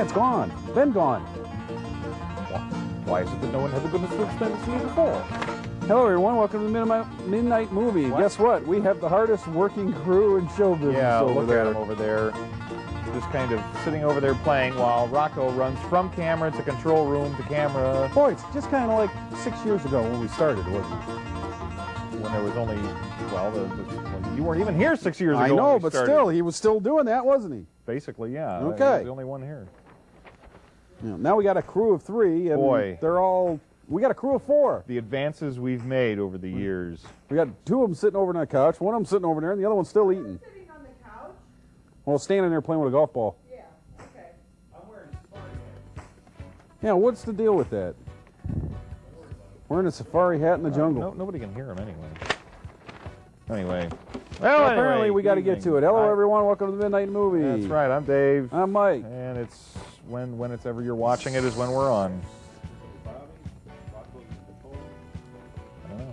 it's gone. Been gone. Why is it that no one had the goodness to explain it to me before? Hello, everyone. Welcome to the Midnight Movie. What? Guess what? We have the hardest working crew in show business over look there. at him over there. Just kind of sitting over there playing while Rocco runs from camera to control room to camera. Boy, it's just kind of like 6 years ago when we started, wasn't it? When there was only, well, you weren't even here 6 years ago. I know, when we but started. still, he was still doing that, wasn't he? Basically, yeah. Okay. He was the only one here. Yeah, now we got a crew of 3, and Boy. they're all... We got a crew of 4. The advances we've made over the years. We got 2 of them sitting over on the couch, one of them sitting over there, and the other one's still eating. Sitting on the couch? Well, standing there playing with a golf ball. Yeah, okay. I'm wearing safari hat. Yeah, what's the deal with that? Wearing a safari hat in the jungle. Nobody can hear him anyway. Well, Apparently, anyway, we got to get to it. Hello, Hi. everyone. Welcome to the Midnight Movie. That's right. I'm Dave. I'm Mike. And it's when it's ever you're watching it is when we're on.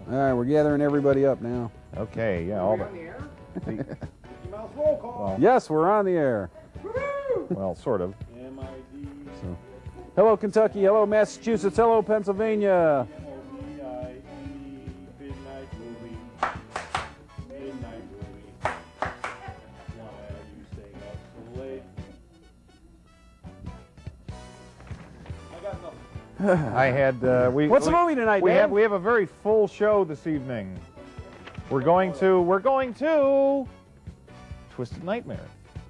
All right, we're gathering everybody up now. Okay, yeah, all the. Mickey Mouse roll call. Yes, we're on the air. Well, sort of. M-I-D. So, hello, Kentucky. Hello, Massachusetts. Hello, Pennsylvania. M-O-V-I-E. Midnight movie. Midnight movie. Why are you staying up so late? I got nothing. I had What's the movie tonight, We Dave? have a very full show this evening. We're going to Twisted Nightmare.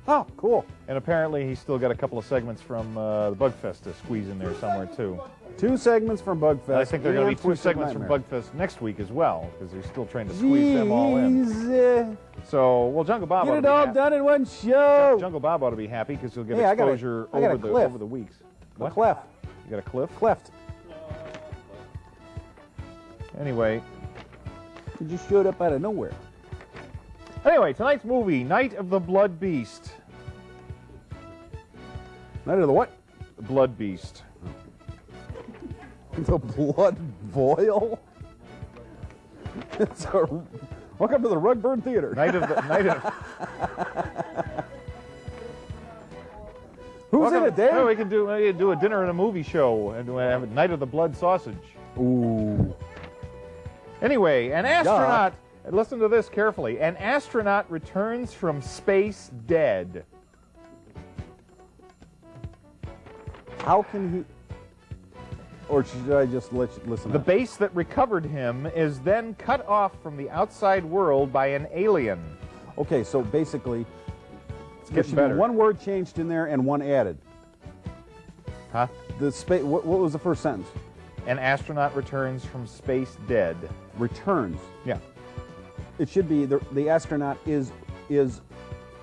Oh, cool. And apparently he's still got a couple of segments from the Bugfest to squeeze in there somewhere too. 2 segments from Bugfest. And I think there are going to and be 2 Twisted segments Nightmare. from Bugfest next week as well, because they're still trying to squeeze them all in. Jeez, So, well, Jungle Bob ought get to it be all happy. done in one show. Jungle Bob ought to be happy because he'll get Hey, I got a- exposure I got a cliff. over the weeks. A cleft. You got a cliff? Cleft. Anyway, It just showed up out of nowhere. tonight's movie, Night of the Blood Beast. Night of the what? The Blood Beast. The blood boil? It's a, welcome to the Rugburn Theater. Night of Who's in it, Dave? Oh, we can do a dinner and a movie show and have a Night of the Blood Sausage. Ooh. Anyway, an astronaut, and listen to this carefully, an astronaut returns from space dead. How can he... Or should I just let you listen The up? base that recovered him is then cut off from the outside world by an alien. Okay, so basically, there getting should be better. one word changed in there and one added. Huh? The space. What was the first sentence? An astronaut returns from space dead. Returns. Yeah. It should be the astronaut is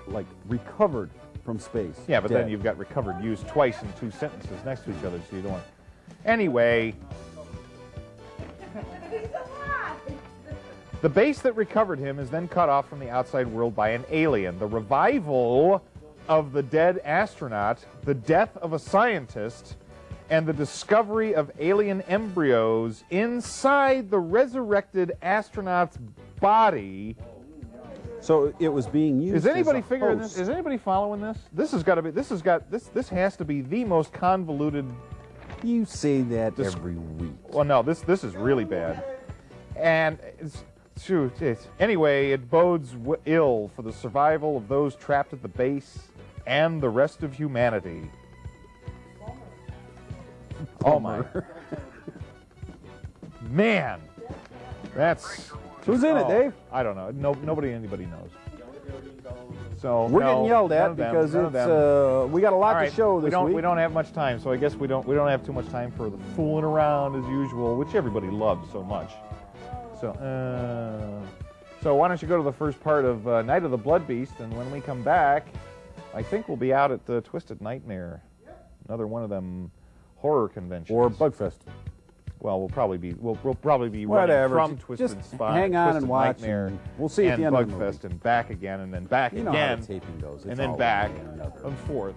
like recovered from space. Yeah, but dead. then you've got recovered used twice in 2 sentences next to each other, so you don't want... Anyway, the base that recovered him is then cut off from the outside world by an alien. The revival of the dead astronaut, the death of a scientist, and the discovery of alien embryos inside the resurrected astronaut's body. So it was being used. Is anybody as a figuring host. this? Is anybody following this? This has got to be. This has to be the most convoluted. You say that every week. Well, no, this is really bad. And anyway, it bodes ill for the survival of those trapped at the base and the rest of humanity. Oh my. Man. That's... Who's in it, Dave? I don't know. Anybody knows. So We're no, getting yelled none at of them, because none of it's them. we got a lot All to right, show this week. We don't have much time, so I guess we don't have too much time for the fooling around as usual, which everybody loves so much. So why don't you go to the first part of Night of the Blood Beast, and when we come back, I think we'll be out at the Twisted Nightmare, another one of them horror conventions. Or Bugfest. Well, we'll probably be Whatever. running from Just Twisted Spot, hang on Twisted and watch, Nightmare, and we'll see at and the end of the Bugfest, movie. and back again, and then back You know how again, the taping goes. It's and then all back one way or another. and forth.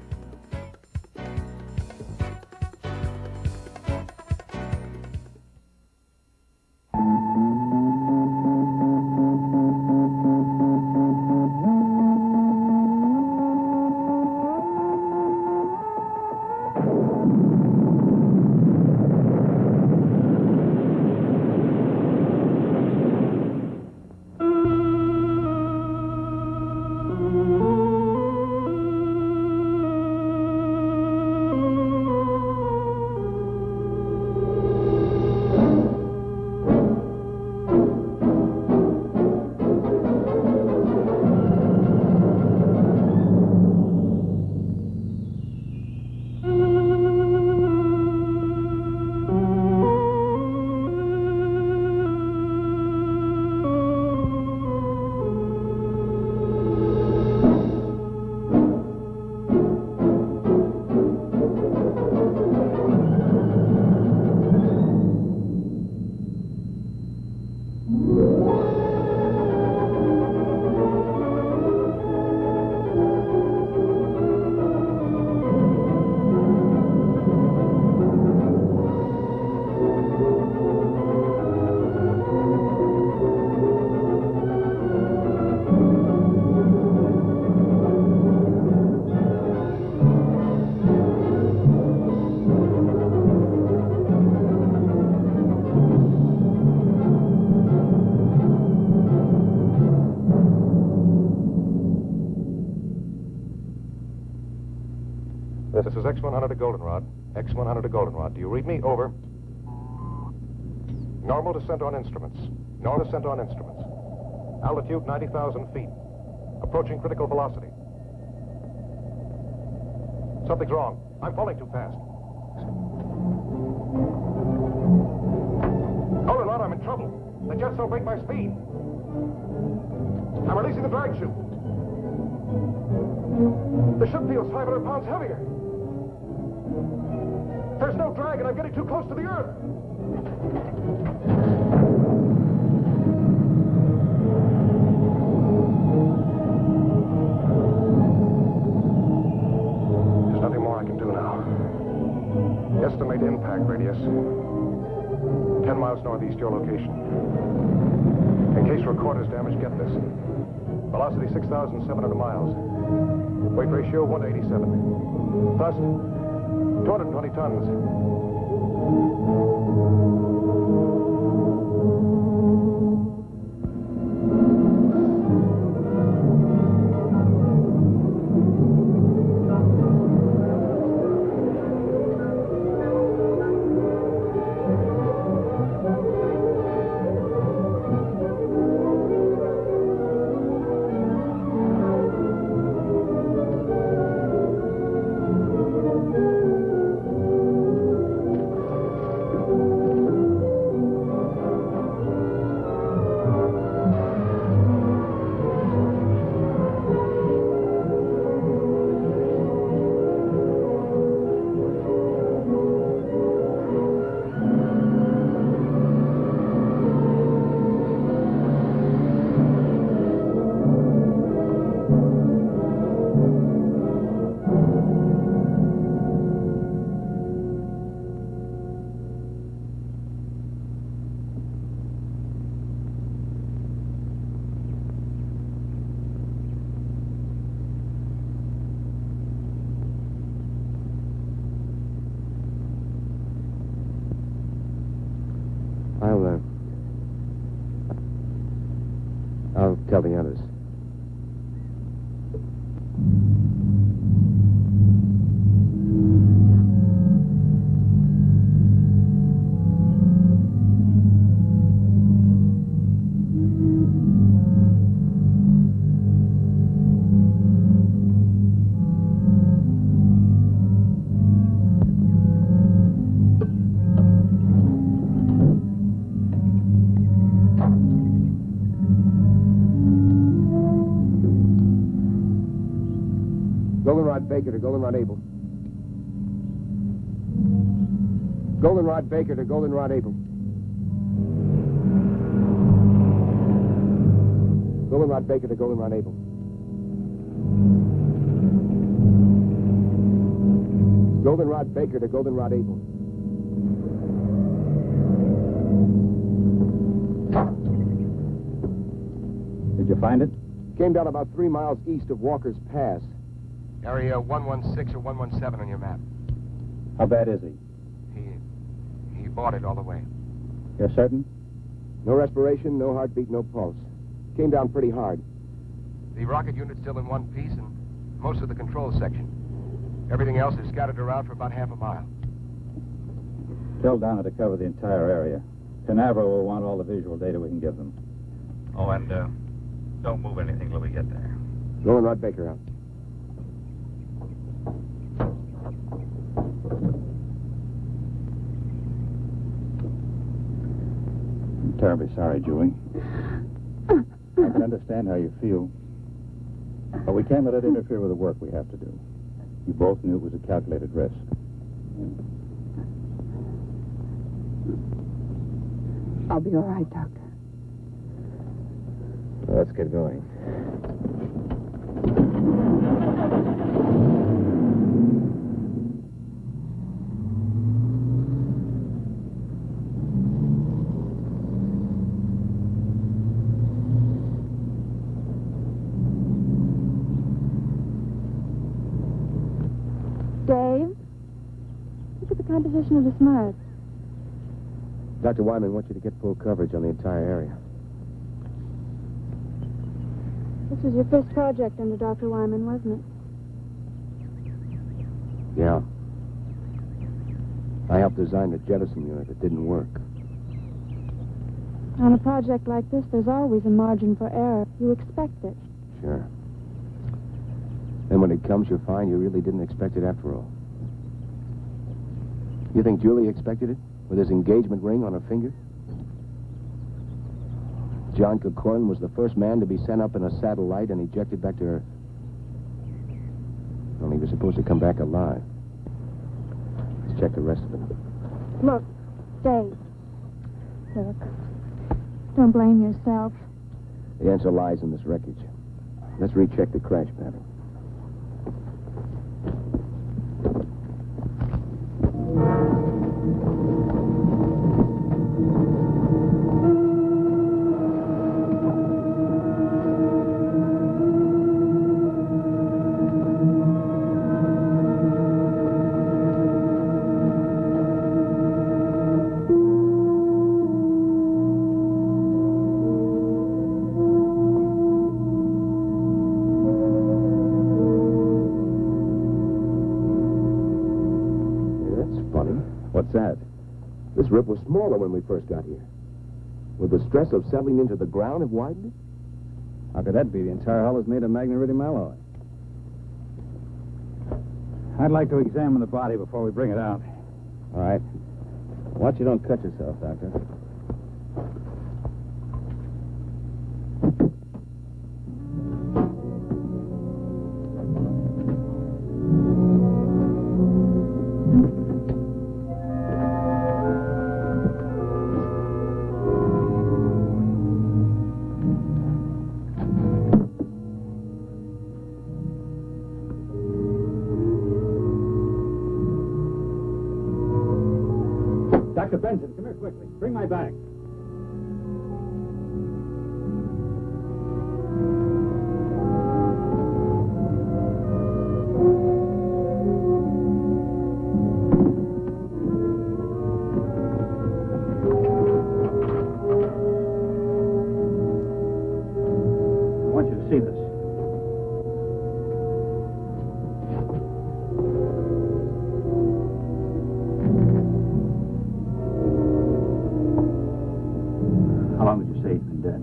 This is X-100 to Goldenrod. X-100 to Goldenrod. Do you read me? Over. Normal descent on instruments. Normal descent on instruments. Altitude 90,000 feet. Approaching critical velocity. Something's wrong. I'm falling too fast. Goldenrod, I'm in trouble. The jets don't break my speed. I'm releasing the drag chute. The ship feels 500 pounds heavier. There's no drag, and I'm getting too close to the Earth. There's nothing more I can do now. Estimate impact radius. 10 miles northeast your location. In case recorder's damaged, get this. Velocity 6,700 miles. Weight ratio 1 to 87. Thrust 220 tons. I'll tell the others. Goldenrod Baker to Goldenrod Able. Goldenrod Baker to Goldenrod Able. Goldenrod Baker to Goldenrod Able. Goldenrod Baker to Goldenrod Able. Did you find it? Came down about 3 miles east of Walker's Pass. Area 116 or 117 on your map. How bad is he? He bought it all the way. You're certain? No respiration, no heartbeat, no pulse. Came down pretty hard. The rocket unit's still in one piece and most of the control section. Everything else is scattered around for about half a mile. Tell Donna to cover the entire area. Canaveral will want all the visual data we can give them. Oh, and don't move anything till we get there. Goldenrod Baker out. I'm terribly sorry, Julie. I can understand how you feel. But we can't let it interfere with the work we have to do. You both knew it was a calculated risk. I'll be all right, Doctor. Well, let's get going. Dave, look at the composition of the smudge. Dr. Wyman wants you to get full coverage on the entire area. This was your first project under Dr. Wyman, wasn't it? Yeah. I helped design the jettison unit that didn't work. On a project like this, there's always a margin for error. You expect it. Sure. Then when it comes, you'll find you really didn't expect it after all. You think Julie expected it? With his engagement ring on her finger? John Corcoran was the first man to be sent up in a satellite and ejected back to Earth. Only he was supposed to come back alive. Let's check the rest of it. Look, Dave. Look. Don't blame yourself. The answer lies in this wreckage. Let's recheck the crash pattern. What's that? This rip was smaller when we first got here. Would the stress of settling into the ground have widened it? How could that be? The entire hull is made of magneridium alloy. I'd like to examine the body before we bring it out. All right. Watch you don't cut yourself, Doctor. Dr. Benson, come here quickly. Bring my bag. I want you to see this. How long did you say he's been dead?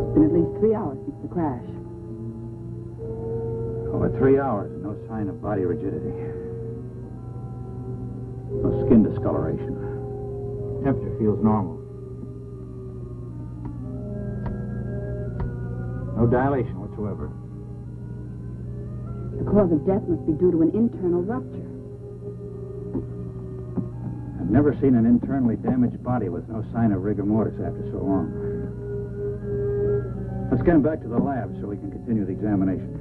It's been at least 3 hours since the crash. Over 3 hours, no sign of body rigidity. No skin discoloration. Temperature feels normal. No dilation whatsoever. The cause of death must be due to an internal rupture. I've never seen an internally damaged body with no sign of rigor mortis after so long. Let's get him back to the lab so we can continue the examination.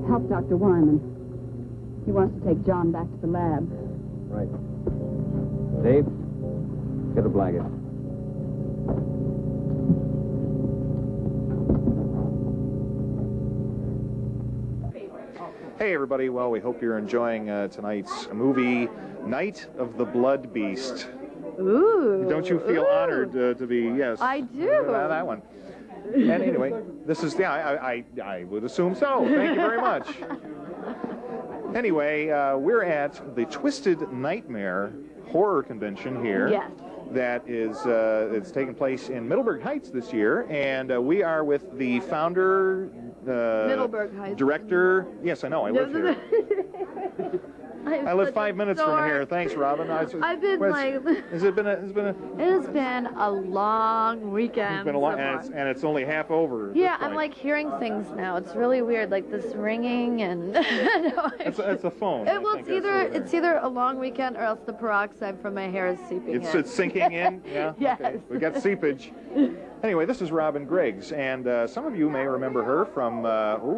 Help Dr. Wyman. He wants to take John back to the lab. Right. Dave, get a blanket. Hey, everybody. Well, we hope you're enjoying tonight's movie, Night of the Blood Beast. Ooh. Don't you feel honored to be, yes. I do. That one. And anyway, this is, yeah, I would assume so. Thank you very much. Anyway, we're at the Twisted Nightmare Horror Convention here. Yes. That is, it's taking place in Middleburg Heights this year, and we are with the founder, Middleburg Heights. Director. Yes, I know, I live here. I live 5 minutes from here. Thanks, Robin. I've been like. Has it been a? It has been a long weekend. It's been a long, and it's only half over. Yeah, I'm like hearing things now. It's really weird, like this ringing and. It's a phone. It's either a long weekend or else the peroxide from my hair is seeping in. It's sinking in. Yeah. Yes. Okay. We got seepage. Anyway, this is Robin Griggs, and some of you may remember her from,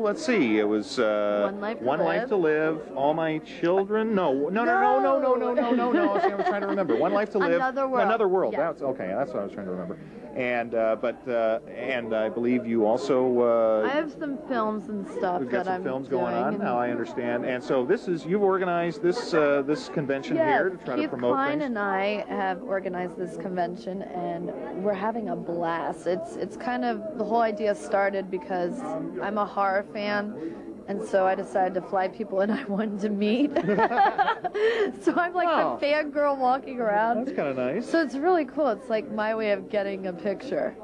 let's see, it was One Life to Live, All My Children. No. See, I'm trying to remember. One Life to Live. Another World. Yeah. That's okay. That's what I was trying to remember. And and I believe you also. I have some films and stuff We've got that some I'm films doing going on. Now I understand. And so you've organized this this convention here to try to promote Keith Klein things. and I have organized this convention, and we're having a blast. It's kind of, the whole idea started because I'm a horror fan, and so I decided to fly people in I wanted to meet. So I'm like the fangirl walking around. That's kind of nice. So it's really cool. It's like my way of getting a picture.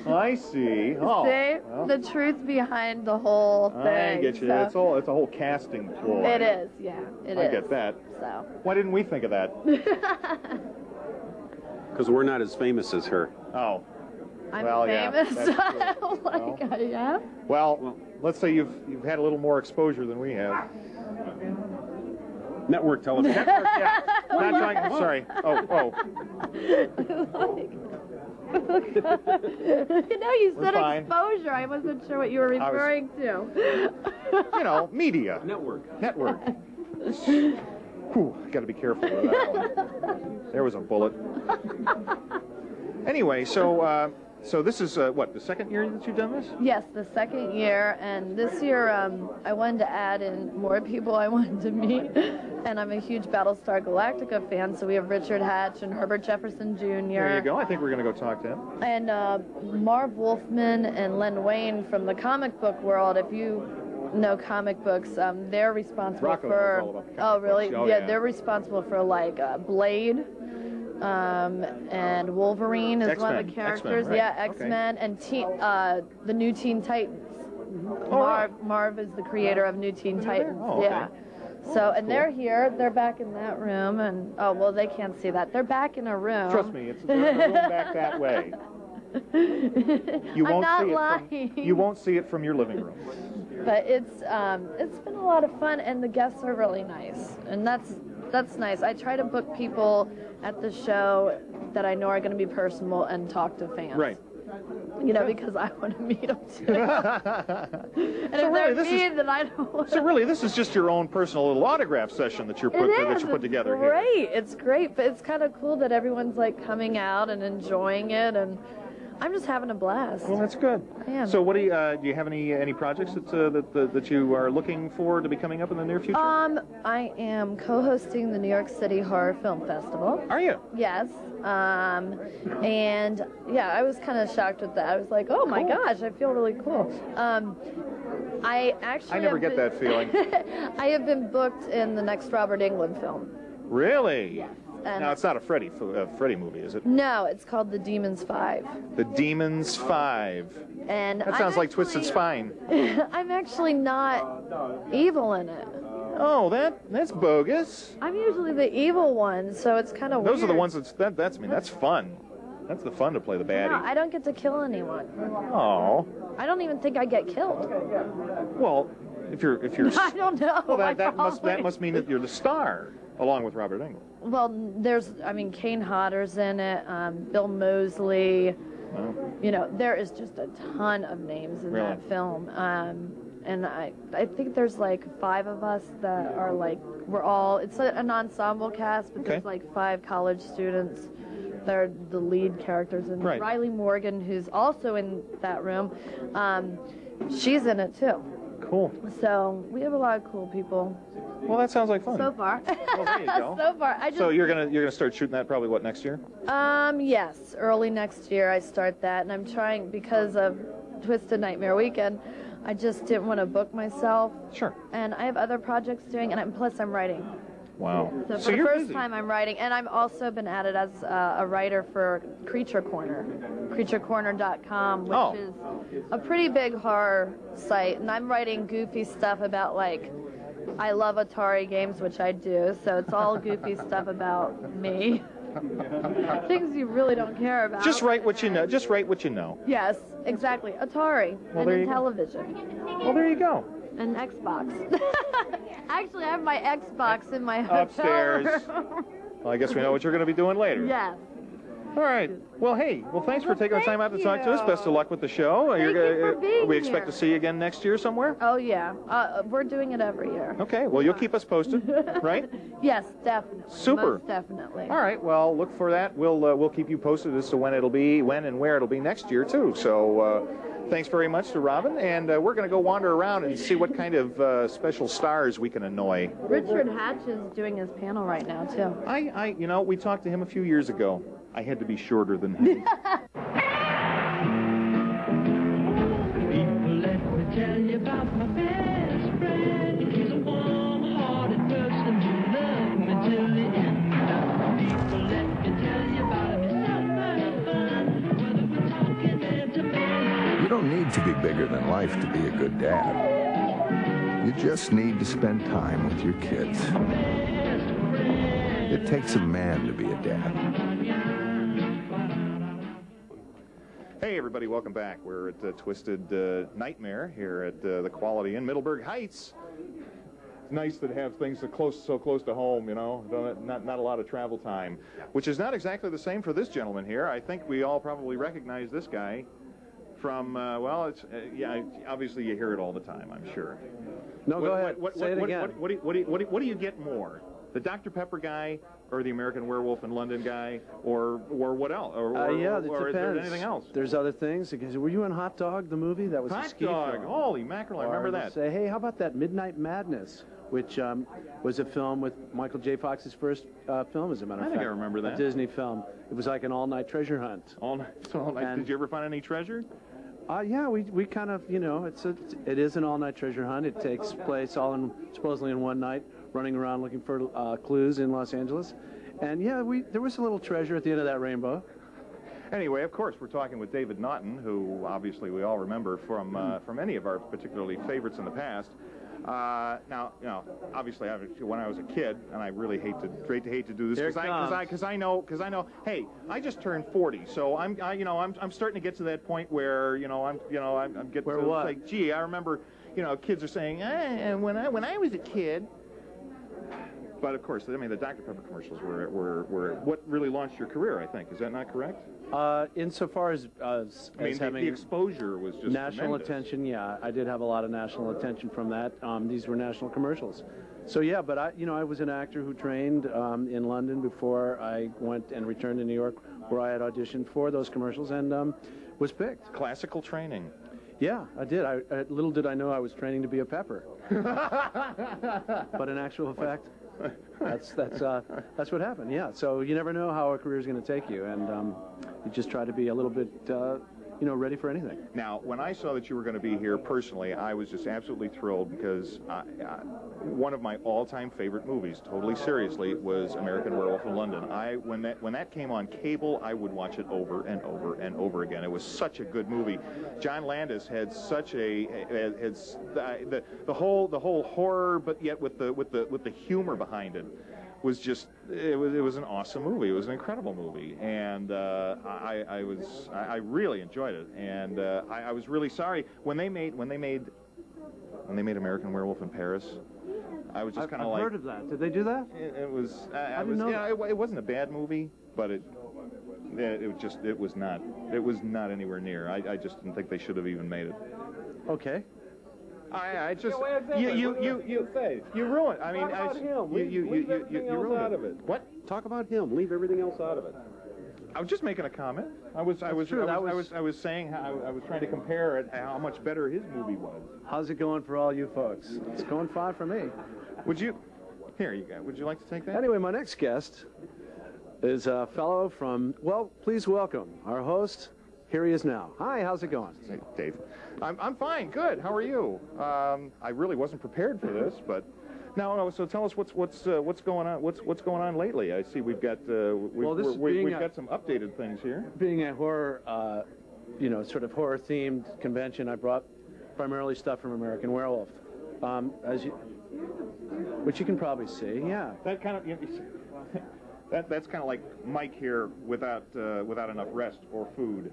I see. Oh, See? well, The truth behind the whole thing. I get you. So It's a whole casting ploy. it is, yeah. It is. I get that. So. Why didn't we think of that? Because we're not as famous as her. Oh. I'm Well, yeah, famous. that's true. Like, yeah. Well, let's say you've had a little more exposure than we have. Network television. Yeah. Not trying. Sorry. Oh. You We're said fine. exposure. I wasn't sure what you were referring to. Media. Network. Whew, got to be careful with that one. There was a bullet. Anyway, so this is what, the second year that you've done this? Yes, the second year, and this year I wanted to add in more people I wanted to meet, and I'm a huge Battlestar Galactica fan, so we have Richard Hatch and Herbert Jefferson Jr. There you go. I think we're going to go talk to him. And Marv Wolfman and Len Wayne from the comic book world. If you know comic books, they're responsible Rocco for. knows all about the comic really? books. Oh, yeah, yeah. they're responsible for like Blade. And Wolverine is one of the X-Men, characters. right. Yeah, Okay. X-Men and the new Teen Titans. Marv is the creator of New Teen Titans. Oh, okay. Yeah. So, and they're here. They're back in that room, and they can't see that. They're back in a room. Trust me, it's going back that way. You won't I'm not see lying. you won't see it from your living room. But it's been a lot of fun, and the guests are really nice, and that's nice. I try to book people at the show that I know are going to be personable and talk to fans. Right. Because I want to meet them too. And if they're mean, then I don't want to. So really, this is just your own personal little autograph session that you put together here. It's great, but it's kind of cool that everyone's like coming out and enjoying it, and I'm just having a blast. Well, that's good. I am. So, what do you have any projects that you are looking for to be coming up in the near future? I am co-hosting the New York City Horror Film Festival. Are you? Yes. And yeah, I was kind of shocked with that. I was like, oh my gosh, I feel really cool. I never get that feeling. I have been booked in the next Robert Englund film. Really? Yes. Now, it's not a Freddy movie, is it? No, it's called The Demons 5. The Demons 5. And That sounds like Twisted Spine. I'm actually not evil in it. Oh, that's bogus. I'm usually the evil one, so it's kind of weird. Those are the ones that's fun. That's the fun to play the baddie. No, I don't get to kill anyone. Oh. I don't even think I get killed. Well, if you're I don't know. Well, that must mean that you're the star, along with Robert Englund. Well, Kane Hodder's in it, Bill Moseley. Oh. There is just a ton of names in that film. And I think there's like 5 of us that are like, it's an ensemble cast, but there's like 5 college students. They're the lead characters. And Riley Morgan, who's also in that room, she's in it too. Cool. So we have a lot of cool people. Well, that sounds like fun. So far. Well, there you go. So far. So you're gonna start shooting that probably next year? Yes, early next year I start that, and I'm trying, because of Twisted Nightmare Weekend, I just didn't want to book myself. Sure. And I have other projects doing, and plus I'm writing. Wow. So for the first time I'm writing, and I've also been added as a writer for Creature Corner, creaturecorner.com, which is a pretty big horror site, and I'm writing goofy stuff about, like, I love Atari games, which I do, so it's all goofy stuff about me. Things you really don't care about. Just write what you know. Just write what you know. Yes, exactly. Atari and television. Well, there you go. And Xbox. Actually, I have my Xbox in my hotel Upstairs. room. Well, I guess we know what you're going to be doing later. Yes. All right. Well, hey. Well, thanks for taking the time out to talk to us. Best of luck with the show. Thank you for being we expect here. to see you again next year somewhere? Oh, yeah. We're doing it every year. Okay. Well, you'll keep us posted, right? Yes, definitely. Super. Most definitely. All right. Well, look for that. We'll keep you posted as to when and where it'll be next year too. So, thanks very much to Robin, and we're going to go wander around and see what kind of special stars we can annoy. Richard Hatch is doing his panel right now too. You know, we talked to him a few years ago. I had to be shorter than him. People, let me tell you about my best friend. He's a warm-hearted person who loved me till the end. People, let me tell you about him. It's so much fun, whether we're talking man to man. You don't need to be bigger than life to be a good dad. You just need to spend time with your kids. It takes a man to be a dad. Hey, everybody, welcome back. We're at Twisted Nightmare here at the Quality Inn, Middleburg Heights. It's nice to have things so close to home, you know, not a lot of travel time, which is not exactly the same for this gentleman here. I think we all probably recognize this guy from, well, it's, yeah, obviously you hear it all the time, I'm sure. No, go ahead. Say it again. What do you get more? The Dr. Pepper guy, or the American Werewolf in London guy, or what else? Yeah, it or is there depends. anything else? There's other things. Were you in Hot Dog, the movie? That was a Hot ski Dog. film. Holy mackerel, I remember that. Say, hey, how about that Midnight Madness, which was a film with Michael J. Fox's first film, as a matter of fact. I think I remember that. A Disney film. It was like an all-night treasure hunt. All night. Did you ever find any treasure? Yeah, we kind of, you know, it is an all-night treasure hunt. It takes place supposedly in one night, running around looking for clues in Los Angeles. And yeah, there was a little treasure at the end of that rainbow. Anyway, of course, we're talking with David Naughton, who obviously we all remember from any of our particularly favorites in the past. Now, you know, obviously, when I was a kid, and I really hate to do this because I know. Hey, I just turned 40, so I'm starting to get to that point where I'm getting where to what? like, gee, I remember, kids are saying, when I was a kid. But of course, I mean, the Dr. Pepper commercials were what really launched your career, I think. Is that not correct? Insofar as having the exposure was just national tremendous. attention, yeah, I did have a lot of national attention from that. These were national commercials. So yeah, but I was an actor who trained in London before I went and returned to New York, where I had auditioned for those commercials and was picked. Classical training. Yeah, I did. Little did I know I was training to be a pepper. But in actual fact, that's what happened. Yeah. So you never know how a career is going to take you, and you just try to be a little bit, ready for anything. Now, when I saw that you were going to be here personally, I was just absolutely thrilled because one of my all-time favorite movies, totally seriously, was American Werewolf in London. When that came on cable, I would watch it over and over and over again. It was such a good movie. John Landis had such the whole horror, but yet with the humor behind it. Was just it was an awesome movie. It was an incredible movie, and I really enjoyed it. And I was really sorry when they made American Werewolf in Paris. I was just kind of like, I've heard of that. Did they do that? It was. I didn't know. It wasn't a bad movie, but it was not anywhere near. I just didn't think they should have even made it. Okay. I just you ruined. I mean, talk about him. Leave everything else out of it. What? Talk about him. Leave everything else out of it. I was just making a comment. I was saying how I was trying to compare it, how much better his movie was. How's it going for all you folks? It's going fine for me. Here you go. Would you like to take that? Anyway, my next guest is a fellow from, well, please welcome our host. Here he is now. Hi, how's it going? Hey, Dave. I'm fine. Good. How are you? I really wasn't prepared for this, but no. So tell us what's going on. What's going on lately? I see we've got we've got some updated things here. Being a horror, sort of horror themed convention, I brought primarily stuff from American Werewolf, which you can probably see. Yeah. That kind of. That's kind of like Mike here without enough rest or food.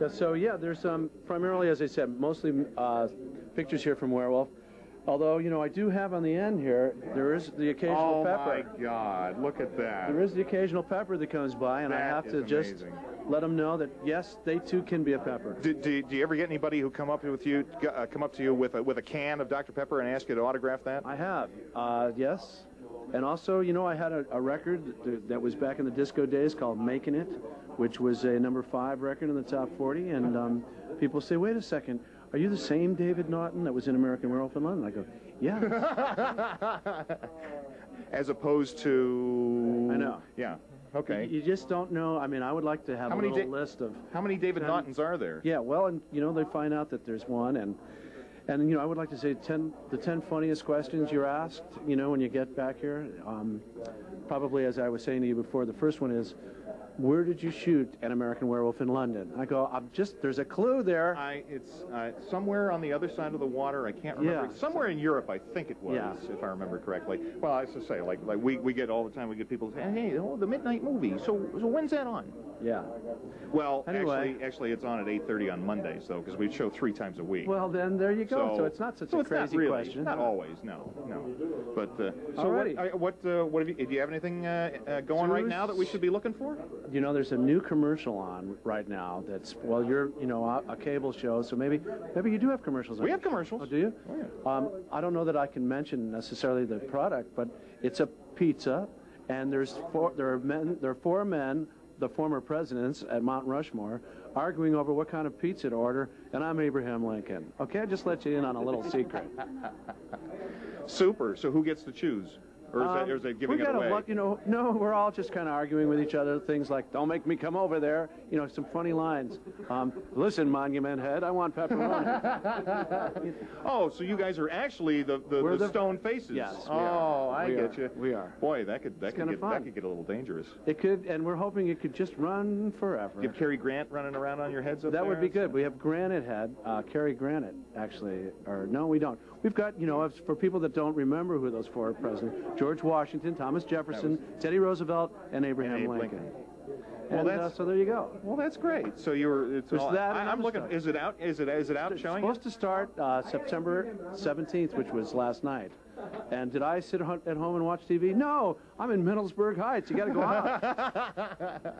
So yeah, there's primarily, as I said, mostly pictures here from Werewolf. Although, you know, I do have on the end here, there is the occasional pepper. Oh, my God. Look at that. There is the occasional pepper that comes by, and I have to just let them know that, yes, they too can be a pepper. Do you ever get anybody who come up to you with a can of Dr. Pepper and ask you to autograph that? I have, yes. And also, you know, I had a record that was back in the disco days called Making It, which was a #5 record in the top 40, and people say, wait a second, are you the same David Naughton that was in American Werewolf in London? I go, yeah. As opposed to... I know. Yeah, okay. You just don't know. I mean, I would like to have a little list of... How many David Naughtons are there? Yeah, well, and, you know, they find out that there's one, and you know, I would like to say the 10 funniest questions you're asked, you know, when you get back here. Probably, as I was saying to you before, the first one is, where did you shoot An American Werewolf in London? I go, there's a clue there. It's somewhere on the other side of the water. I can't remember. Yeah. Somewhere in Europe, I think it was, if I remember correctly. Well, I should say, like we get all the time, we get people saying, hey, the midnight movie. So when's that on? Yeah. Well, anyway. actually, it's on at 8:30 on Mondays, though, because we show 3 times a week. Well, then there you go. So it's not such a crazy question. Not always, no. But so Alrighty. what have you? Do you have anything going right now that we should be looking for? You know, there's a new commercial on right now. That's you're a cable show, so maybe you do have commercials. We have commercials. Oh, do you? Oh, yeah. I don't know that I can mention necessarily the product, but it's a pizza, and there are 4 men, the former presidents at Mount Rushmore, arguing over what kind of pizza to order, and I'm Abraham Lincoln. Okay, I just let you in on a little secret. Super. So who gets to choose? Or is that giving it away? No, we're all just kind of arguing with each other. Things like, don't make me come over there. You know, some funny lines. Listen, Monument Head, I want pepperoni. Oh, so you guys are actually the stone faces. Yes. I get you. We are. Boy, that could get a little dangerous. It could, and we're hoping it could just run forever. You have Cary Grant running around on your heads up there? That would be good. We have Granite Head, Cary Granite, actually. Or no, we don't. We've got, for people that don't remember who those 4 presidents, George Washington, Thomas Jefferson, Teddy Roosevelt, and Abraham Lincoln. Well, so there you go. Well, that's great. So I'm looking. Is it out? Is it out? It's showing? Supposed to start September 17th, which was last night. And did I sit at home and watch TV? No, I'm in Middlesbrough Heights. You got to go out.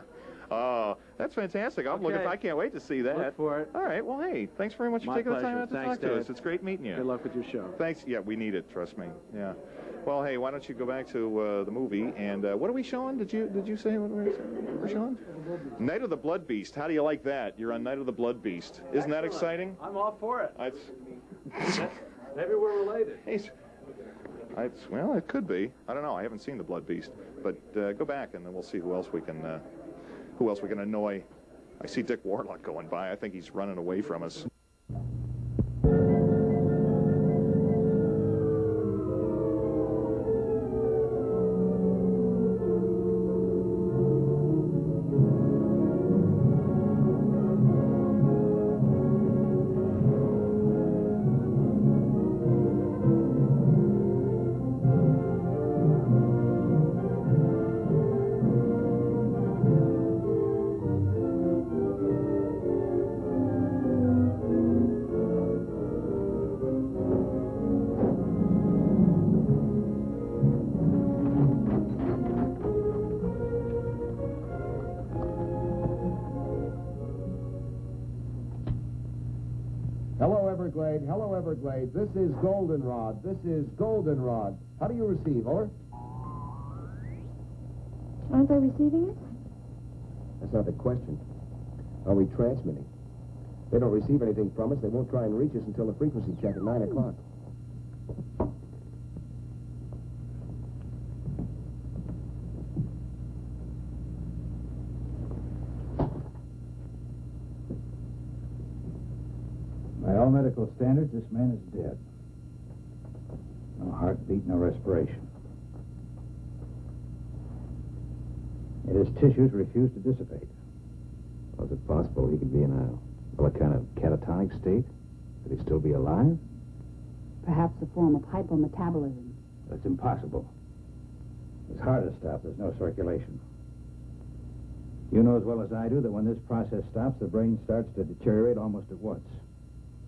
Oh, that's fantastic. I'm looking. I can't wait to see that. Look for it. All right. Well, hey, thanks very much for taking the time out to talk to us. It's great meeting you. Good luck with your show. Thanks. Yeah, we need it. Trust me. Yeah. Well, hey, why don't you go back to the movie? And what are we showing? Did you say what we're showing? Night of the Blood Beast. How do you like that? You're on Night of the Blood Beast. Isn't that exciting? I'm all for it. Maybe we're related. Well, it could be. I don't know. I haven't seen the Blood Beast, but go back and then we'll see who else we can annoy. I see Dick Warlock going by. I think he's running away from us. Hello, Everglades. This is Goldenrod. This is Goldenrod. How do you receive, over? Aren't they receiving it? That's not the question. Are we transmitting? They don't receive anything from us. They won't try and reach us until the frequency check at 9 o'clock. By all medical standards, this man is dead. No heartbeat, no respiration. Yet his tissues refuse to dissipate. Was it possible he could be in a kind of catatonic state? Could he still be alive? Perhaps a form of hypometabolism. That's impossible. His heart is stopped. There's no circulation. You know as well as I do that when this process stops, the brain starts to deteriorate almost at once.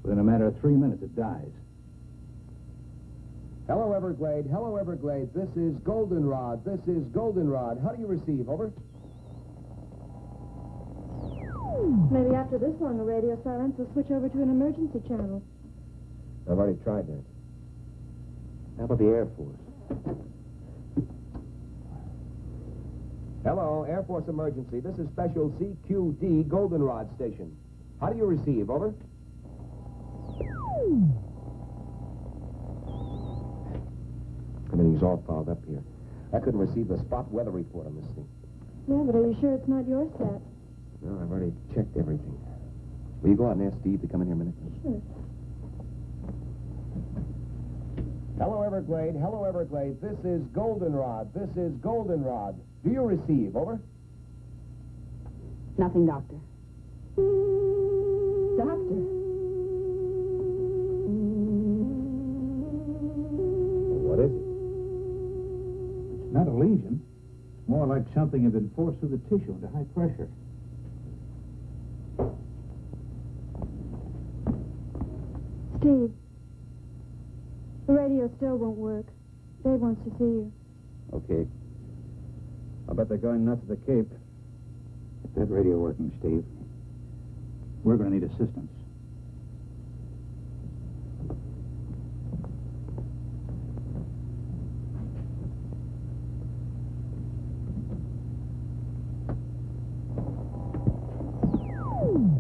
Within a matter of 3 minutes, it dies. Hello, Everglade. Hello, Everglade. This is Goldenrod. This is Goldenrod. How do you receive? Over. Maybe after this long a radio silence, we'll switch over to an emergency channel. I've already tried that. How about the Air Force? Hello, Air Force emergency. This is Special CQD Goldenrod Station. How do you receive? Over. Everything's all fouled up here. I couldn't receive the spot weather report on this thing. Yeah, but are you sure it's not your set? No, I've already checked everything. Will you go out and ask Steve to come in here a minute? Sure. Hello, Everglade. Hello, Everglade. This is Goldenrod. This is Goldenrod. Do you receive? Over. Nothing, Doctor. Doctor. What is it? It's not a lesion. It's more like something had been forced through the tissue into high pressure. Steve. The radio still won't work. Dave wants to see you. Okay. I'll bet they're going nuts at the Cape. Get that radio working, Steve. We're going to need assistance.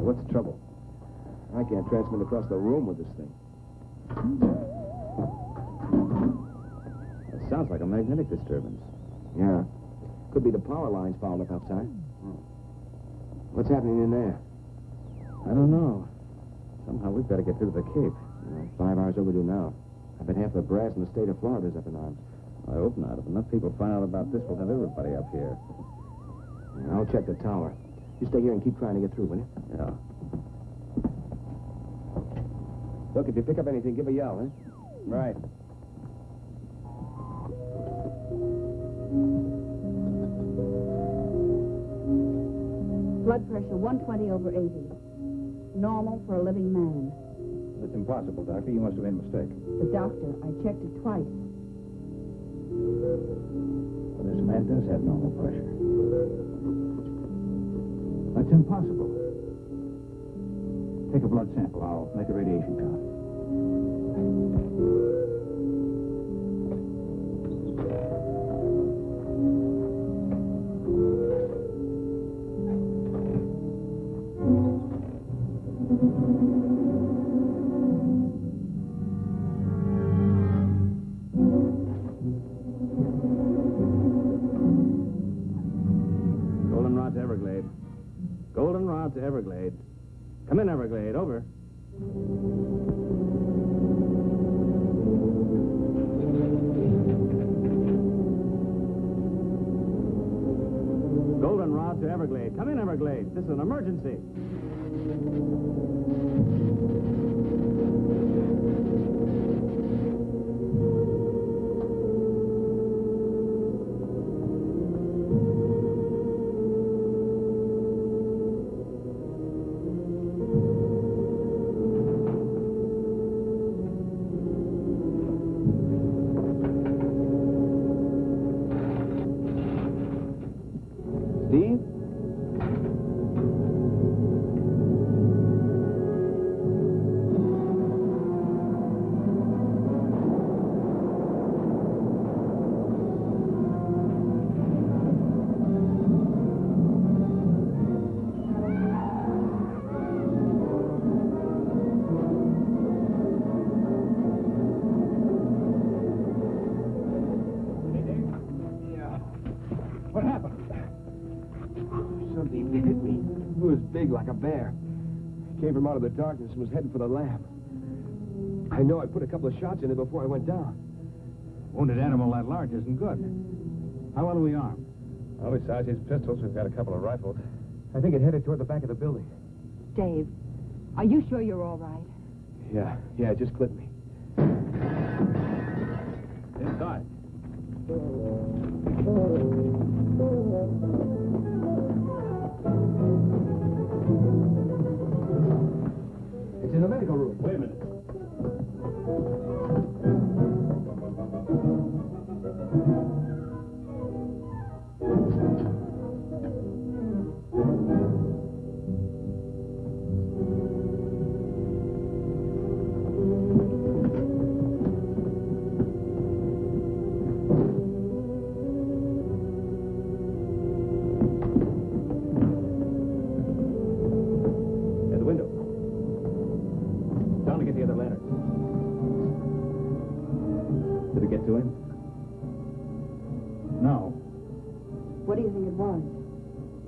What's the trouble? I can't transmit across the room with this thing. It sounds like a magnetic disturbance. Yeah. Could be the power lines fouled up outside. What's happening in there? I don't know. Somehow we've got to get through to the Cape. 5 hours overdue now. I bet half the brass in the state of Florida is up in arms. I hope not. If enough people find out about this, we'll have everybody up here. Yeah, I'll check the tower. You stay here and keep trying to get through, will you? Yeah. Look, if you pick up anything, give a yell, eh? Right. Blood pressure 120 over 80. Normal for a living man. That's impossible, Doctor. You must have made a mistake. The doctor, I checked it twice. Well, this man does have normal pressure. That's impossible. Take a blood sample. I'll make a radiation count. Goldenrod to Everglade. Goldenrod to Everglade. Come in, Everglade. Over. Goldenrod to Everglade. Come in, Everglade. This is an emergency. Steve? What happened? Something hit me. It was big like a bear. Came from out of the darkness and was heading for the lab. I know I put a couple of shots in it before I went down. Wounded animal that large isn't good. How well are we armed? Well, besides his pistols, we've got a couple of rifles. I think it headed toward the back of the building. Dave, are you sure you're all right? Yeah, it just clipped me. Inside. It's in the medical room. Wait a minute.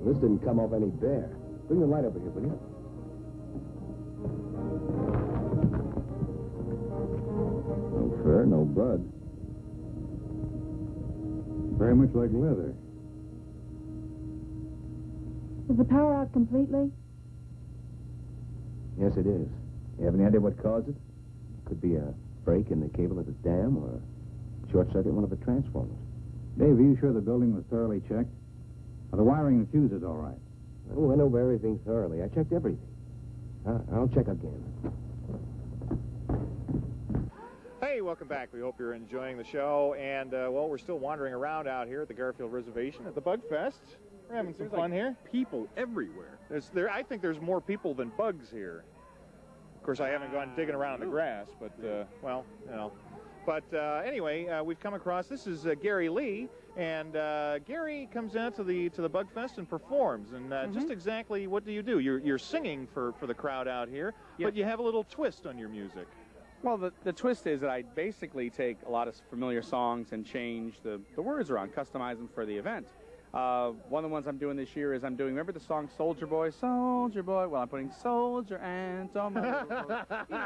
This didn't come off any bear. Bring the light over here, will you? No fur, no blood. Very much like leather. Is the power out completely? Yes, it is. You have any idea what caused it? Could be a break in the cable at the dam or a short circuit in one of the transformers. Dave, are you sure the building was thoroughly checked? Are the wiring and fuses all right? I went over everything thoroughly. I checked everything. I'll check again. Hey, welcome back. We hope you're enjoying the show. And, well, we're still wandering around out here at the Garfield Reservation at the Bug Fest. We're having some fun here. People everywhere. I think there's more people than bugs here. Of course, I haven't gone digging around in the grass, but, well, you know. But anyway, we've come across, this is Gary Lee, and Gary comes out to the Bug Fest and performs. And just exactly what do you do? You're singing for the crowd out here, but you have a little twist on your music. Well, the twist is that I basically take a lot of familiar songs and change the words around, customize them for the event. One of the ones I'm doing this year is remember the song Soldier Boy, Soldier Boy? Well, I'm putting Soldier Ants on my little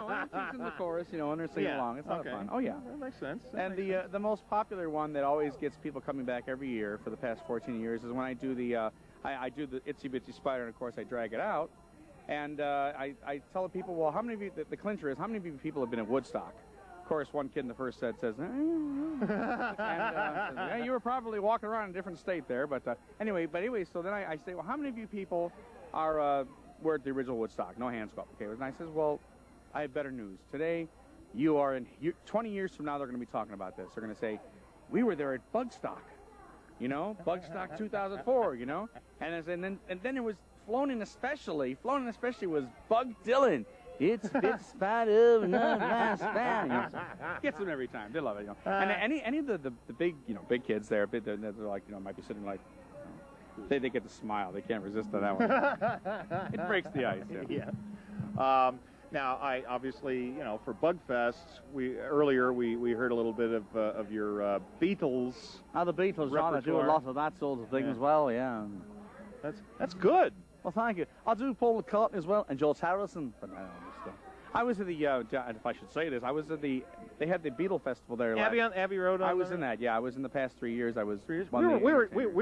I'm teaching the chorus, and they're singing along. It's a lot of fun. Oh, yeah. That makes sense. And the most popular one that always gets people coming back every year for the past 14 years is when I do the I do the Itsy Bitsy Spider, and of course I drag it out. And I tell the people, well, how many of you, the clincher is, how many of you people have been at Woodstock? Of course, one kid in the first set says, yeah, you were probably walking around in a different state there. But anyway, so then I say, well, how many of you people were at the original Woodstock? No hands go up. Okay, and I says, well, I have better news. Today, 20 years from now, they're going to be talking about this. They're going to say, we were there at Bugstock, Bugstock 2004, And then it was flown in especially was Bug Dylan. It's spider, not my spider. Gets them every time. They love it, And any of the big, big kids there, they're like, might be sitting like, they get to smile. They can't resist that one. It breaks the ice. Yeah. Now, I obviously, for Bug Fest, earlier we heard a little bit of your Beatles. The Beatles, I do a lot of that sort of thing as well. Yeah. That's good. Well, thank you. I'll do Paul McCartney as well and George Harrison. But I was at the, if I should say this, they had the Beatle Festival there. Abbey Road. I was in that. Yeah, I was in the past 3 years. I was. We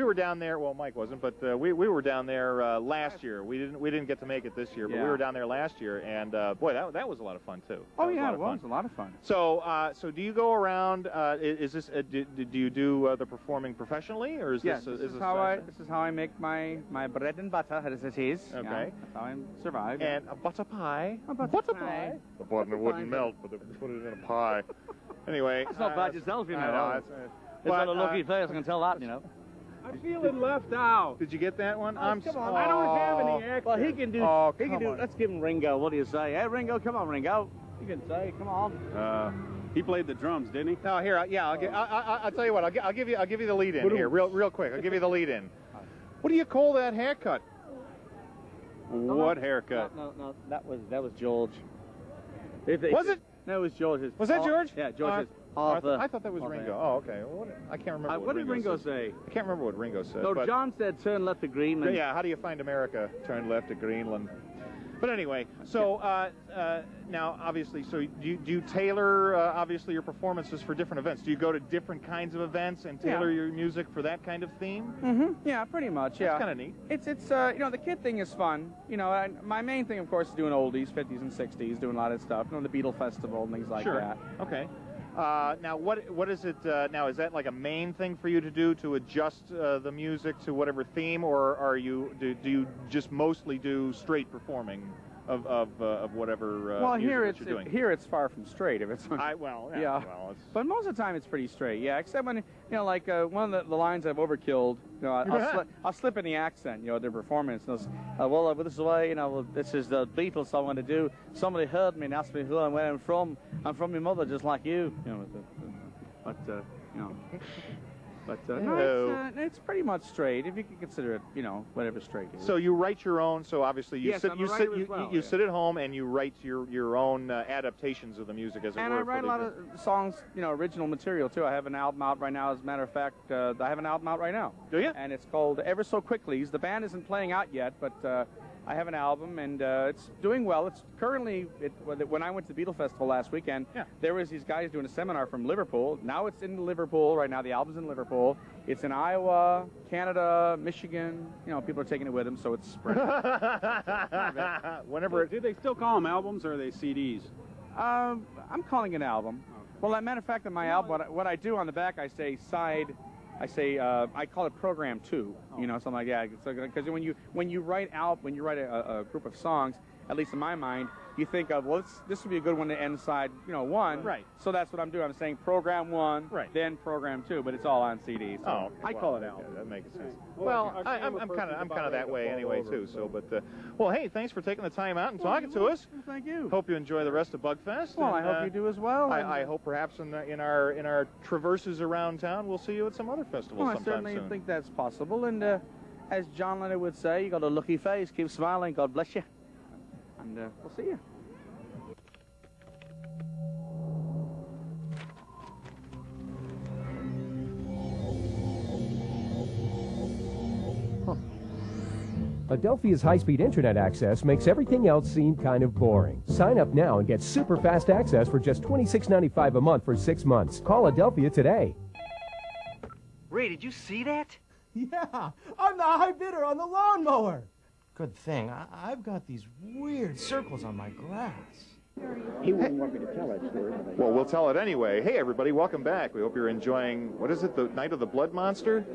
were down there. Well, Mike wasn't, but we were down there last year. We didn't get to make it this year, but we were down there last year, and boy, that was a lot of fun too. Oh yeah, it was a lot of fun. So do you go around? Is this do you do the performing professionally, or is this? This is how I make my bread and butter, as it is. Okay. Yeah, that's how I survive. And a butter pie. A butter pie. The button wouldn't melt, but they put it in a pie. Anyway, it's not bad yourself, It's got a lucky face, I can tell that, I'm feeling left out. Did you get that one? Come on, I don't have any extra. Well, he can do. Oh, he can do. Let's give him Ringo. What do you say? Hey, Ringo, come on, Ringo. You can say, come on. He played the drums, didn't he? No, here, I'll tell you what. I'll give you the lead in here, real quick. I'll give you the lead in. What do you call that haircut? What haircut? No, that was George. Was it? No, it was George's. Was that George? Yeah, George's. I thought that was Ringo. Oh, okay. Well, I can't remember. What did Ringo say? I can't remember what Ringo said. No, John said turn left to Greenland. Yeah, how do you find America? Turn left to Greenland. But anyway, so now, obviously, so do you tailor, obviously, your performances for different events? Do you go to different kinds of events and tailor your music for that kind of theme? Mm-hmm. Yeah, pretty much, yeah. That's kind of neat. It's the kid thing is fun. My main thing, of course, is doing oldies, 50s and 60s, doing a lot of stuff. The Beatle Festival and things like that. Okay. Now, what is it, now, is that like a main thing for you to do, to adjust the music to whatever theme, or do you just mostly do straight performing of whatever music you're doing? Here it's far from straight. If it's well, but most of the time it's pretty straight. Yeah, except when like one of the lines I've overkilled. I'll slip in the accent. Their performance. Well, this is why this is the Beatles I want to do. Somebody heard me and asked me who and where I'm from. I'm from your mother, just like you. But no, it's pretty much straight, if you can consider it, you know, whatever straight is. So you write your own. So obviously you Yes, sit I'm you a sit writer you, as well, you yeah. sit at home and you write your own adaptations of the music, as it And were. I write a lot of songs, you know, original material too. I have an album out right now. As a matter of fact, I have an album out right now. Do you? And it's called Ever So Quickly. The band isn't playing out yet, but I have an album, and it's doing well. It's currently, when I went to the Beatle Festival last weekend, there was these guys doing a seminar from Liverpool. Now it's in Liverpool right now. The album's in Liverpool. It's in Iowa, Canada, Michigan. You know, people are taking it with them, so it's spreading. Whenever do they still call them albums or are they CDs? I'm calling it an album. Well, as a matter of fact, in my album, what I do on the back, I say side. I call it Program 2, you know, something like that. Because when you write a group of songs, at least in my mind, you think of, well, this would be a good one to end side, you know, 1. Right. So that's what I'm doing. I'm saying Program 1, then Program 2, but it's all on CD. So Oh, I call it album. That makes sense. Well, I'm kind of that way anyway too. So, but well, hey, thanks for taking the time out and talking to us. Thank you. Hope you enjoy the rest of Bugfest. Well, and, I hope you do as well. I hope perhaps in our traverses around town, we'll see you at some other festivals Well, I sometime certainly soon. think that's possible. And as John Lennon would say, you got a lucky face. Keep smiling. God bless you. And we'll see you. Adelphia's high-speed internet access makes everything else seem kind of boring. Sign up now and get super fast access for just $26.95 a month for 6 months. Call Adelphia today. Ray, did you see that? Yeah, I'm the high bidder on the lawnmower. Good thing. I've got these weird circles on my grass. He wouldn't want me to tell that story. Well, we'll tell it anyway. Hey, everybody, welcome back. We hope you're enjoying, what is it, the Night of the Blood Monster?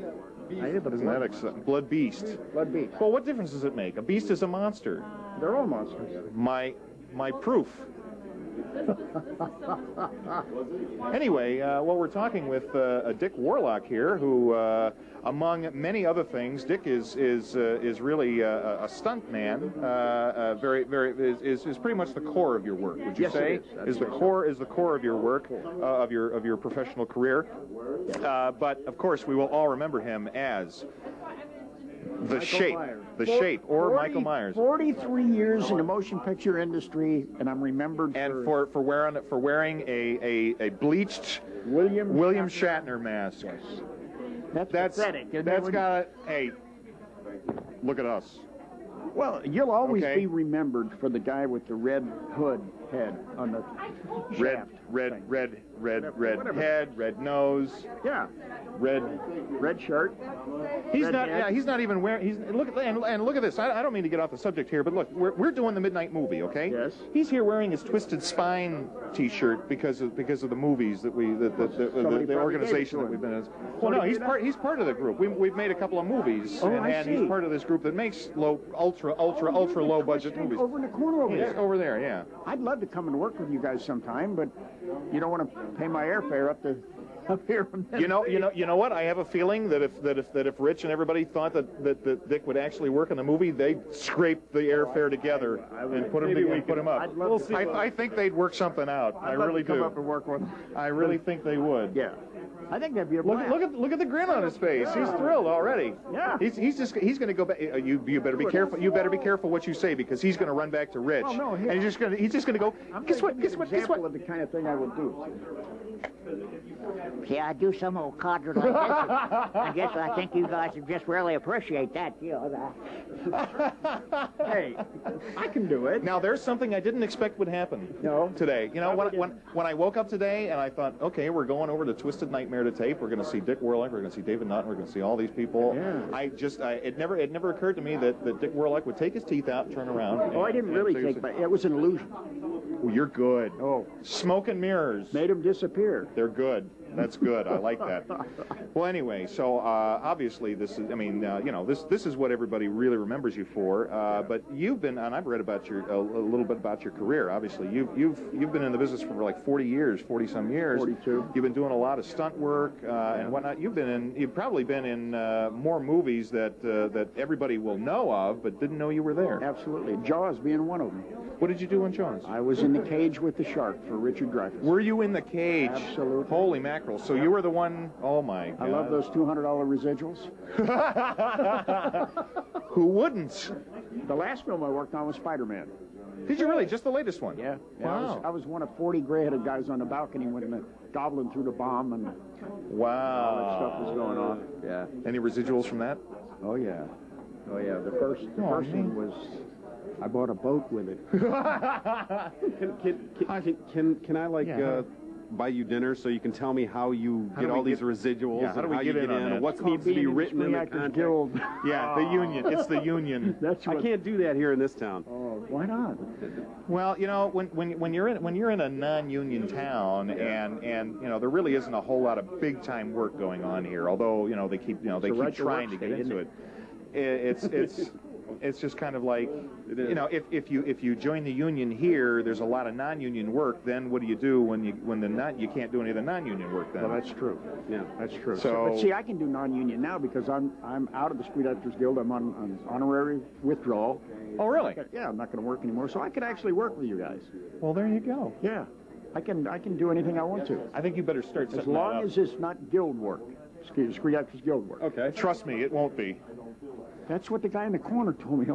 Isn't that exciting? Blood Beast. Blood Beast. Well, what difference does it make? A beast is a monster. They're all monsters. My proof. Anyway, well, we're talking with Dick Warlock here, who, among many other things, Dick is really a stunt man. Is pretty much the core of your work. Would you say? It is. Is the core of your work, of your professional career? But of course, we will all remember him as the Shape, or Michael Myers. 43 years in the motion picture industry, and I'm remembered for wearing a bleached William Shatner mask. Yes. That's pathetic. That's got. Hey, look at us. Well, you'll always Okay. be remembered for the guy with the red hood head on the shaft. Red Whatever. head, red nose. Yeah. Red shirt. He's red not. head. Yeah, he's not even wearing. He's look at and look at this. I don't mean to get off the subject here, but look, we're doing the midnight movie, okay? Yes. He's here wearing his Twisted Spine T-shirt because of the movies that the organization that we've been in. Well, no, he's part of the group. We've made a couple of movies, and he's part of this group that makes ultra low budget movies. Over in the corner over there. Over there, yeah. I'd love to come and work with you guys sometime, but you don't want to pay my airfare up here from there. You know what? I have a feeling that if Rich and everybody thought that Dick would actually work in the movie, they'd scrape the airfare together and put him up. We'll see. I think they'd work something out. I really do. Come up and work with them. I really think they would. Yeah. I think that'd be a blast. Look at the grin on his face. He's thrilled already. Yeah. He's going to go back. You better be careful. You better be careful what you say, because he's going to run back to Rich. Well, no, and he's just going to go. Guess what? Example of the kind of thing I would do. See, I do some old codger like this. I think you guys would just really appreciate that, you know. Hey, I can do it. Now, there's something I didn't expect would happen today. You know, when I woke up today and I thought, okay, we're going over to Twisted Nightmare to tape. We're going to see Dick Warlock. We're going to see David Naughton. We're going to see all these people. Yeah. It never occurred to me that Dick Warlock would take his teeth out and turn around. Oh, I didn't really take, but it was an illusion. Oh, you're good. Oh. Smoke and mirrors. Made him disappear. They're good. That's good. I like that. Well, anyway, so obviously this is, this is what everybody really remembers you for. But you've been, and I've read about a little bit about your career. Obviously, you've been in the business for like 40 some years. 42. You've been doing a lot of stunt work and whatnot. You've probably been in more movies that everybody will know of, but didn't know you were there. Absolutely. Jaws being one of them. What did you do in Jaws? I was in the cage with the shark for Richard Dreyfuss. Were you in the cage? Absolutely. Holy mackerel. mackerel. So you were the one, oh my God. I love those $200 residuals. Who wouldn't? The last film I worked on was Spider-Man. Did you really? Just the latest one? Yeah. Wow. I was one of 40 gray-headed guys on the balcony when the goblin threw the bomb and wow. all that stuff was going on. Yeah. Any residuals from that? Oh, yeah. Oh, yeah. The first scene was, I bought a boat with it. Can I like buy you dinner so you can tell me how you get all these residuals how do we and get you get in and what needs to be written in the contract? Guild. Yeah, the union. It's the union. I can't do that here in this town. Oh, why not? Well, you know, when you're in a non-union town and you know there really isn't a whole lot of big time work going on here. Although you know they keep trying to get into it. It's just kind of like, you know, if you join the union here, there's a lot of non-union work. Then what do you do when you can't do any of the non-union work then? Well, that's true. Yeah, that's true. So, but see, I can do non-union now because I'm out of the Screen Actors Guild. I'm on honorary withdrawal. Oh, really? Yeah, I'm not going to work anymore. So I could actually work with you guys. Well, there you go. Yeah, I can do anything I want to. I think you better start as long as it's not guild work. Screen Actors Guild work. Okay. Trust me, it won't be. That's what the guy in the corner told me.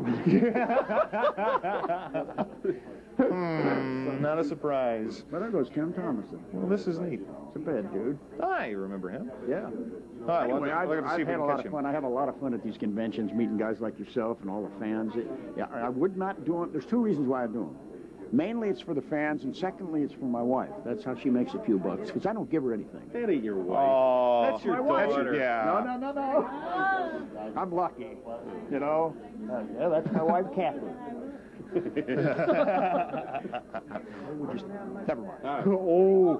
Not a surprise. But there goes Ken Thomason. Well, this is neat. It's a bad dude. I remember him. Yeah. All right, anyway, well, I've had a lot of fun. I have a lot of fun at these conventions, meeting guys like yourself and all the fans. I would not do them. There's two reasons why I do them. Mainly, it's for the fans, and secondly, it's for my wife. That's how she makes a few bucks, because I don't give her anything. That ain't your wife. Oh, that's your daughter. Yeah. No. I'm lucky, you know. Yeah, that's my wife, Kathy. Never mind. Oh,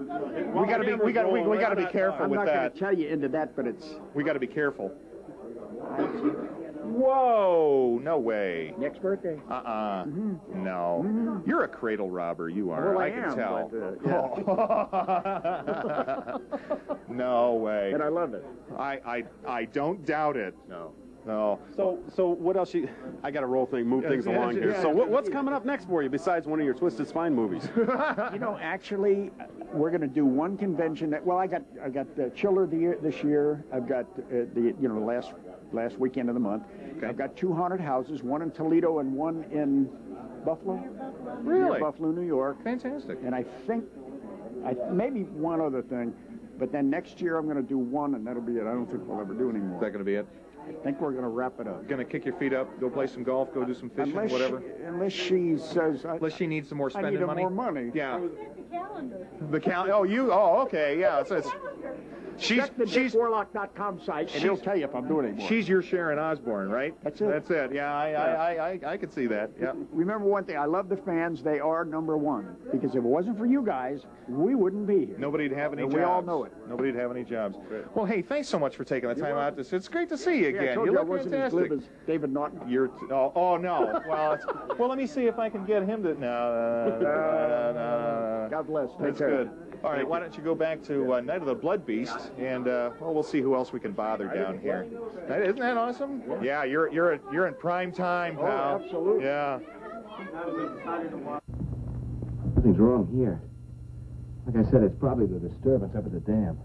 we gotta be careful with that. I'm not going to tell you into that, but it's. We got to be careful. Whoa! No way. Next birthday. No. You're a cradle robber. You are. Well, I can tell. But, no way. And I love it. I don't doubt it. No. No. So what else? I got to move things along here. So what's coming up next for you besides one of your Twisted Spine movies? You know, actually, we're going to do one convention. I got the Chiller this year. I've got the last weekend of the month. Okay. I've got 2 haunted houses, one in Toledo and one in Buffalo. Really? Buffalo, New York. Fantastic. And I think maybe one other thing, but then next year I'm going to do one, and that'll be it. I don't think we'll ever do any more. Is that going to be it? I think we're going to wrap it up. Going to kick your feet up, go play some golf, go do some fishing, whatever. Unless she says. Unless she needs some more spending money. More money. Yeah. The calendar. The calendar. Oh, okay. Yeah. So check the DickWarlock.com site, and he'll tell you if I'm doing it anymore. She's your Sharon Osbourne, right? That's it. That's it. Yeah, I could see that. Yeah. Remember one thing. I love the fans. They are number one. Because if it wasn't for you guys, we wouldn't be here. Nobody'd have any jobs. We all know it. Nobody'd have any jobs. Well, hey, thanks so much for taking the time out. It's great to see you again. I told you I look wasn't fantastic. as glib as David Naughton. Oh no. Well, let me see if I can get him to. No. God bless. That's good. All right, why don't you go back to Night of the Blood Beast, and we'll see who else we can bother down here. Isn't that awesome? Yeah, you're in prime time, pal. Oh, absolutely. Yeah. Nothing's wrong here. Like I said, it's probably the disturbance up at the dam.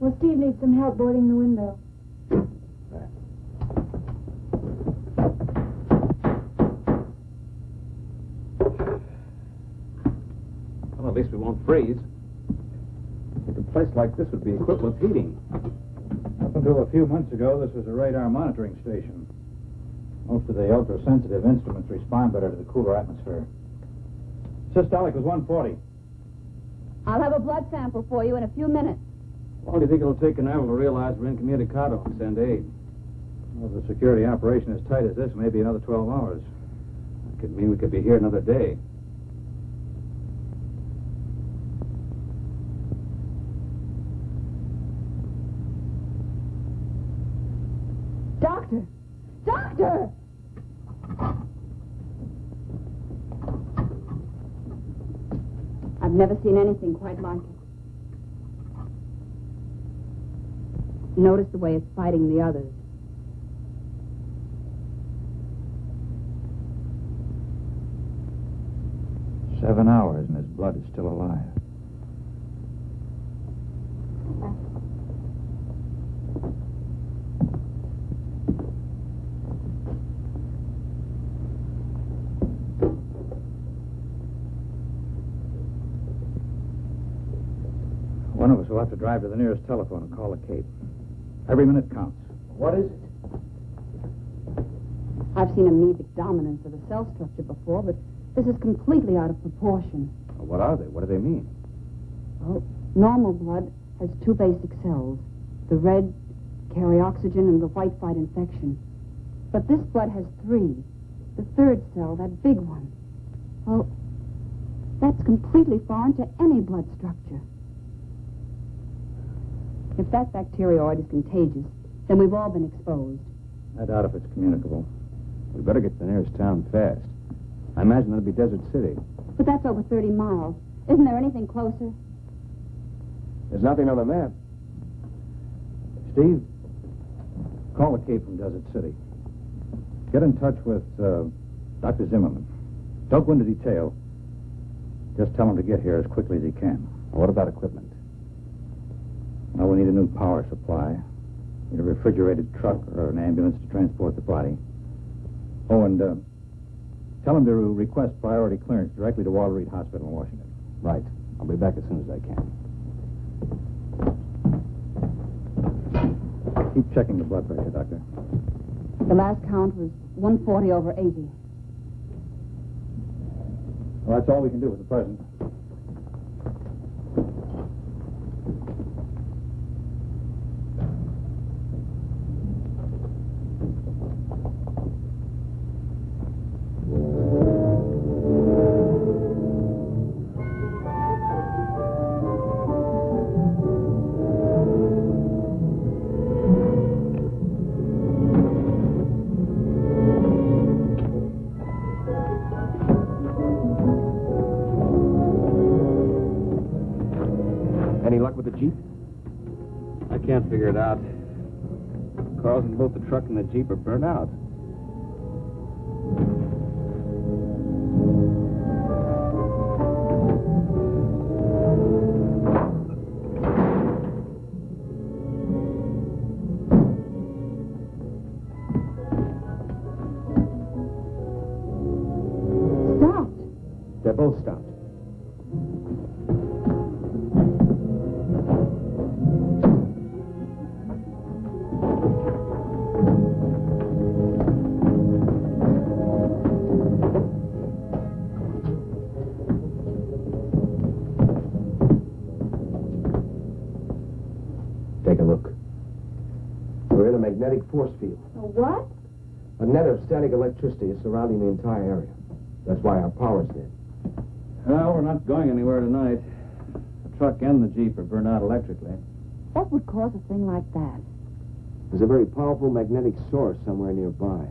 Well, Steve needs some help boarding the window. Well, at least we won't freeze. A place like this would be equipped with heating. Up until a few months ago, this was a radar monitoring station. Most of the ultra-sensitive instruments respond better to the cooler atmosphere. Systolic was 140. I'll have a blood sample for you in a few minutes. How long do you think it'll take Canaveral to realize we're incommunicado and send aid? Well, if the security operation is tight as this, maybe another 12 hours. That could mean we could be here another day. Doctor! Doctor! I've never seen anything quite like it. Notice the way it's fighting the others. "7 hours and his blood is still alive. we'll have to drive to the nearest telephone and call the Cape. Every minute counts. What is it? I've seen amoebic dominance of a cell structure before, but this is completely out of proportion. Well, what are they? What do they mean? Well, normal blood has two basic cells. The red carry oxygen and the white fight infection. But this blood has three. The third cell, that big one. Well, that's completely foreign to any blood structure. If that bacterioid is contagious, then we've all been exposed. I doubt if it's communicable. We better get to the nearest town fast. I imagine that'll be Desert City. But that's over 30 miles. Isn't there anything closer? There's nothing on the map. Steve, call the Cape from Desert City. Get in touch with Dr. Zimmerman. Don't go into detail. Just tell him to get here as quickly as he can. What about equipment? Well, we need a new power supply. Need a refrigerated truck or an ambulance to transport the body. Oh, and tell him to request priority clearance directly to Walter Reed Hospital in Washington. Right. I'll be back as soon as I can. Keep checking the blood pressure, Doctor. The last count was 140 over 80. Well, that's all we can do at the present. Can't figure it out. Cars in both the truck and the Jeep are burnt out. Stopped. They're both stopped. Magnetic force field. A what? A net of static electricity is surrounding the entire area. That's why our power's dead. Well, we're not going anywhere tonight. The truck and the Jeep are burned out electrically. What would cause a thing like that? There's a very powerful magnetic source somewhere nearby.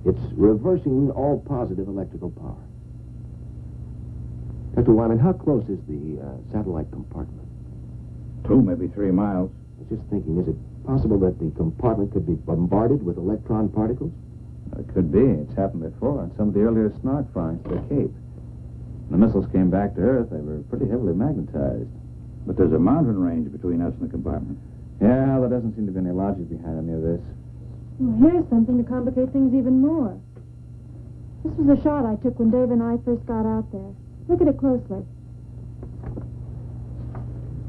It's reversing all positive electrical power. Dr. Wyman, how close is the satellite compartment? 2, maybe 3 miles. I was just thinking, is it possible that the compartment could be bombarded with electron particles? It could be. It's happened before on some of the earlier Snark finds to the Cape. When the missiles came back to Earth, they were pretty heavily magnetized. But there's a mountain range between us and the compartment. Yeah, there doesn't seem to be any logic behind any of this. Well, here's something to complicate things even more. This was a shot I took when Dave and I first got out there. Look at it closely.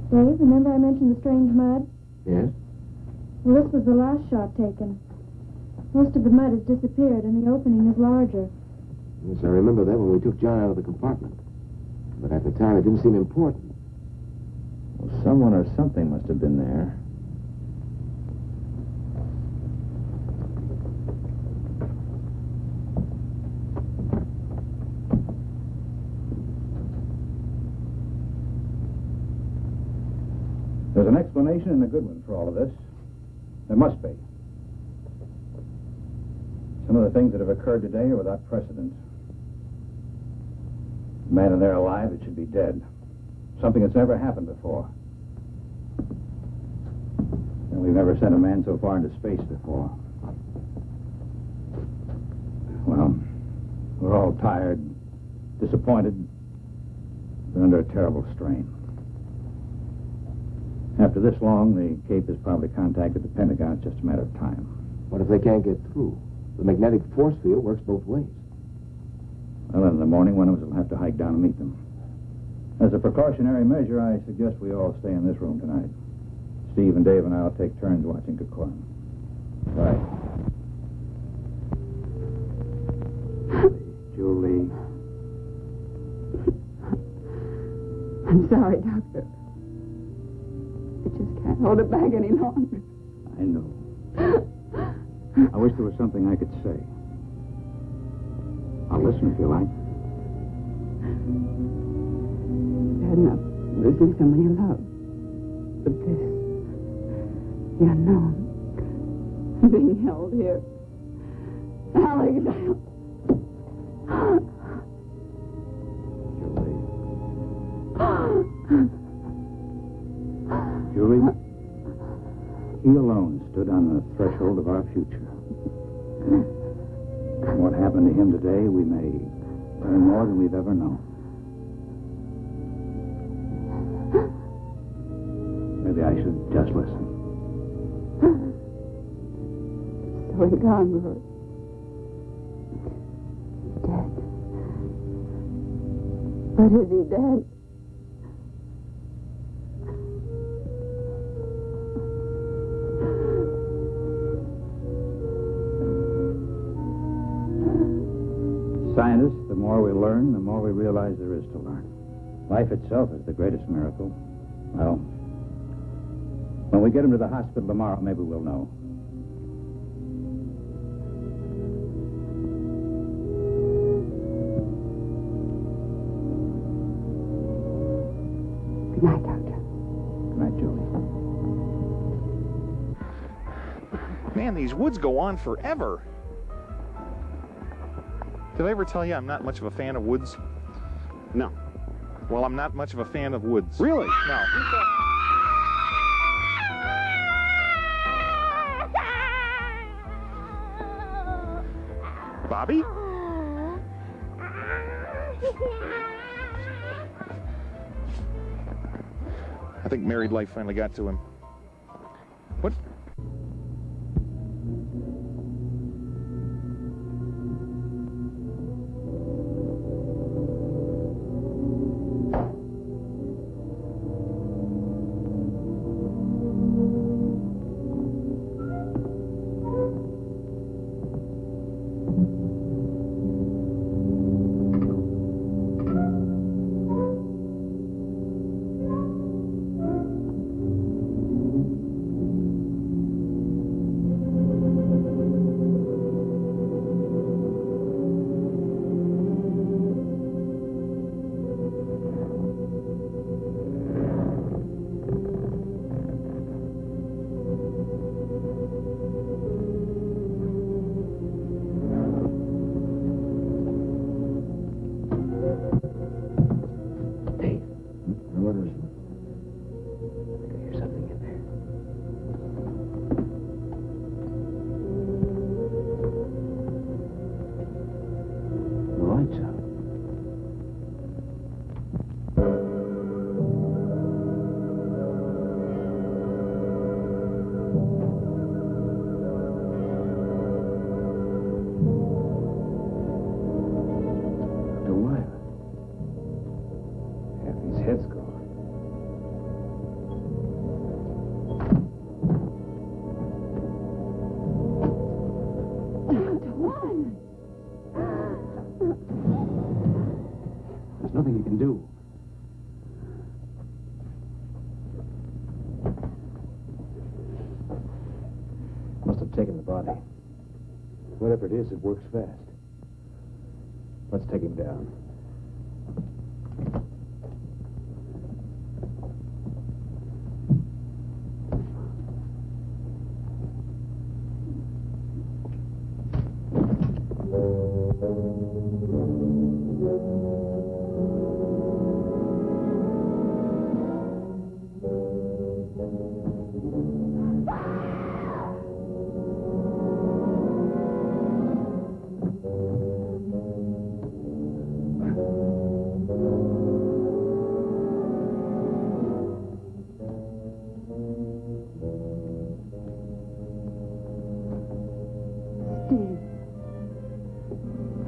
Dave, remember I mentioned the strange mud? Yes. Well, this was the last shot taken. Most of the mud has disappeared, and the opening is larger. Yes, I remember that when we took John out of the compartment. But at the time, it didn't seem important. Well, someone or something must have been there. There's an explanation and a good one for all of this. There must be. Some of the things that have occurred today are without precedent. A man in there alive, it should be dead. Something that's never happened before. And we've never sent a man so far into space before. Well, we're all tired, disappointed, but under a terrible strain. After this long, the Cape has probably contacted the Pentagon. It's just a matter of time. What if they can't get through? The magnetic force field works both ways. Well, in the morning, one of us will have to hike down and meet them. As a precautionary measure, I suggest we all stay in this room tonight. Steve and Dave and I'll take turns watching Kukoan. Right. Julie. I'm sorry, Doctor. I just can't hold it back any longer. I know. I wish there was something I could say. I'll listen if you like. Bad enough losing someone you love. But this, the unknown, being held here. Alex, Julie, he alone stood on the threshold of our future. And what happened to him today, we may learn more than we've ever known. Maybe I should just listen. So he gone, Roy. Dead. But is he dead? Scientists, the more we learn, the more we realize there is to learn. Life itself is the greatest miracle. Well, when we get him to the hospital tomorrow, maybe we'll know. Good night, Doctor. Good night, Julie. Man, these woods go on forever. Did I ever tell you I'm not much of a fan of woods? No. Well, I'm not much of a fan of woods. Really? No. Bobby? I think married life finally got to him. What? There's nothing you can do. Must have taken the body. Whatever it is, it works fast. Let's take him down. Steve,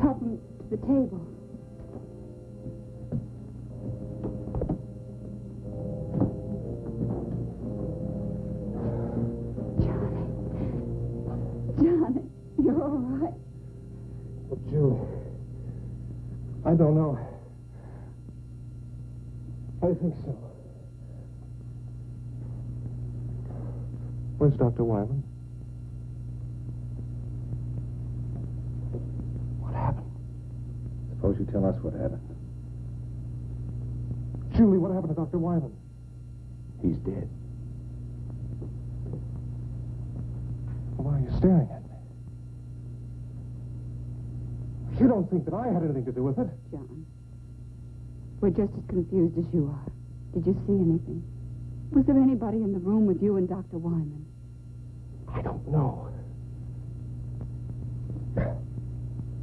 help me to the table. Julie, I don't know. I think so. Where's Dr. Wyman? What happened? Suppose you tell us what happened. Julie, what happened to Dr. Wyman? He's dead. Why are you staring at me? You don't think that I had anything to do with it? John, we're just as confused as you are. Did you see anything? Was there anybody in the room with you and Dr. Wyman? I don't know.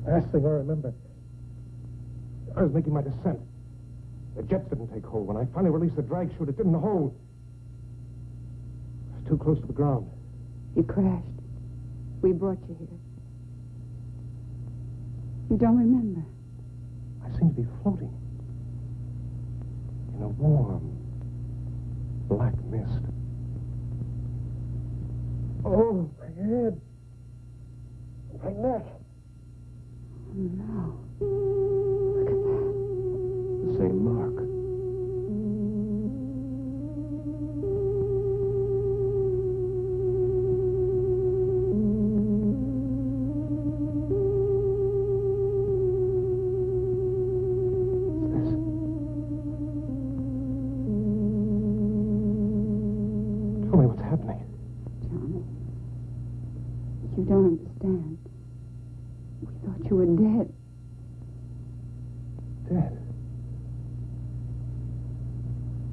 Last thing I remember, I was making my descent. The jets didn't take hold. When I finally released the drag chute, it didn't hold. It was too close to the ground. You crashed. We brought you here. You don't remember? I seem to be floating in a warm, black mist. Oh, my head. My neck. Oh, no. The same mark. Tell me what's happening. Johnny, you don't understand. We thought you were dead. Dead?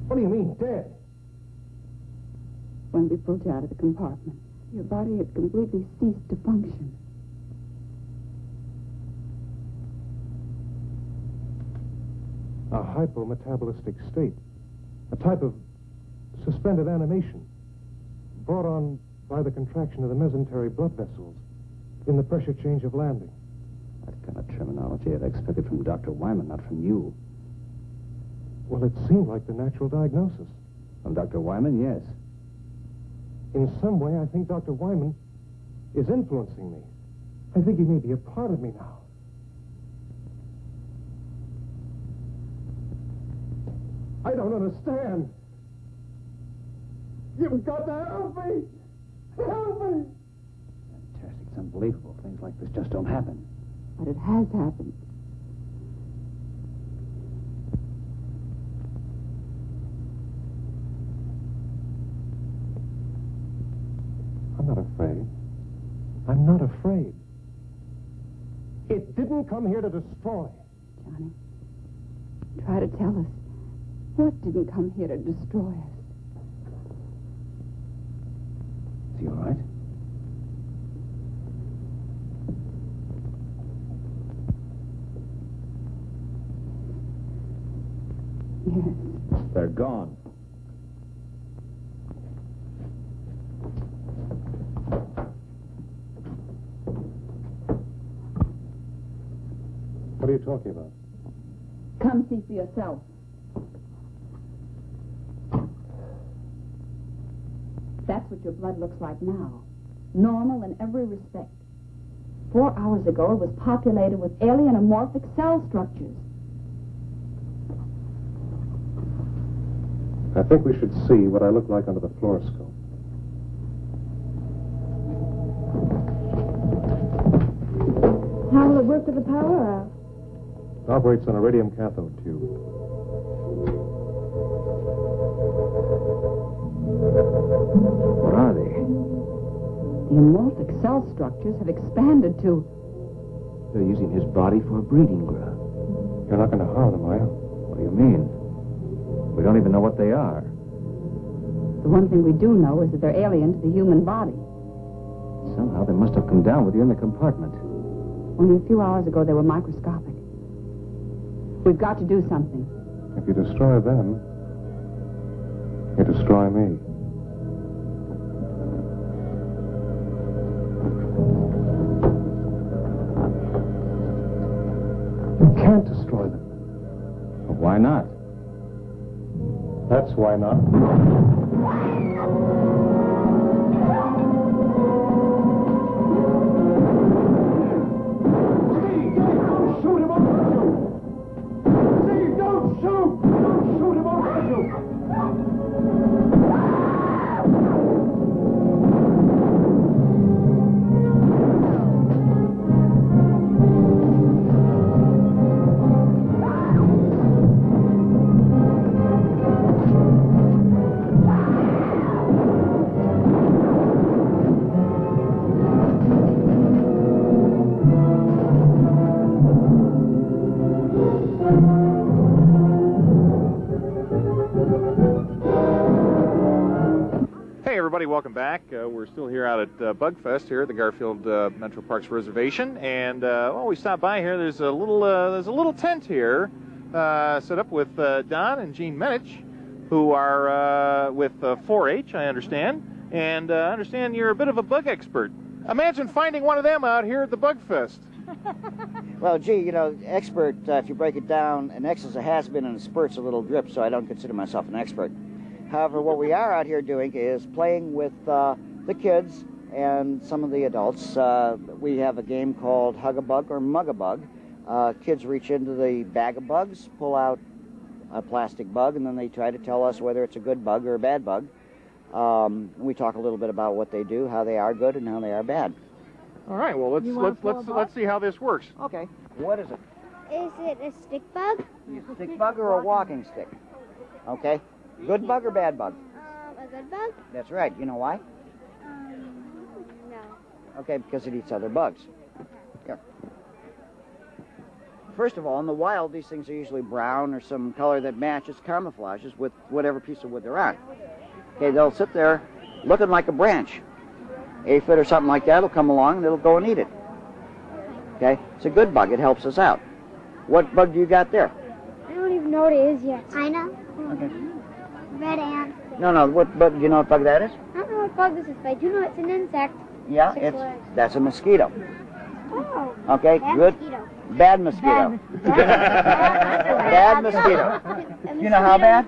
What do you mean, dead? When we pulled you out of the compartment, your body had completely ceased to function. A hypometabolistic state. A type of suspended animation brought on by the contraction of the mesentery blood vessels in the pressure change of landing. That kind of terminology I'd expected from Dr. Wyman, not from you. Well, it seemed like the natural diagnosis. From Dr. Wyman, yes. In some way, I think Dr. Wyman is influencing me. I think he may be a part of me now. I don't understand. You've got to help me. Help me. Fantastic. It's unbelievable. Things like this just don't happen. But it has happened. I'm not afraid. I'm not afraid. It didn't come here to destroy. Johnny, try to tell us. What didn't come here to destroy us? Is he all right? Yes. They're gone. What are you talking about? Come see for yourself. That's what your blood looks like now. Normal in every respect. 4 hours ago, it was populated with alien amorphic cell structures. I think we should see what I look like under the fluoroscope. How will it work with the power out? It operates on a radium cathode tube. What are they? The amorphic cell structures have expanded to... They're using his body for a breeding ground. You're not going to harm them, are you? What do you mean? We don't even know what they are. The one thing we do know is that they're alien to the human body. Somehow they must have come down with you in the compartment. Only a few hours ago, they were microscopic. We've got to do something. If you destroy them, you destroy me. You can't destroy them. Well, why not? That's why not. Steve! welcome back. We're still here out at Bugfest here at the Garfield Metro Parks Reservation, and we stopped by here. There's a little tent here set up with Don and Gene Menich, who are with 4-H, I understand, and I understand you're a bit of a bug expert. Imagine finding one of them out here at the Bugfest. Well, gee, you know, expert, if you break it down, an X is a has-been and a spurt's a little drip, so I don't consider myself an expert. However, what we are out here doing is playing with the kids and some of the adults. We have a game called Hug-a-Bug or Mug-a-Bug. Kids reach into the bag of bugs, pull out a plastic bug, and then they try to tell us whether it's a good bug or a bad bug. We talk a little bit about what they do, how they are good, and how they are bad. All right, well, let's see how this works. Okay. What is it? Is it a stick bug? A stick bug or a walking stick? Okay. Good bug or bad bug? A good bug? That's right. You know why? No. Okay, because it eats other bugs. Here. First of all, in the wild, these things are usually brown or some color that matches, camouflages with whatever piece of wood they're on. Okay, they'll sit there looking like a branch. Aphid or something like that will come along and it'll go and eat it. Okay, it's a good bug. It helps us out. What bug do you got there? I don't even know what it is yet. I know. Okay. Red ant. No, what bug? Do you know what bug that is? I don't know what bug this is, but I do know it's an insect. Yeah, 6 legs. that's a mosquito. Oh. Okay, Bad good. Mosquito. Bad mosquito. Bad mosquito. Do you know how bad?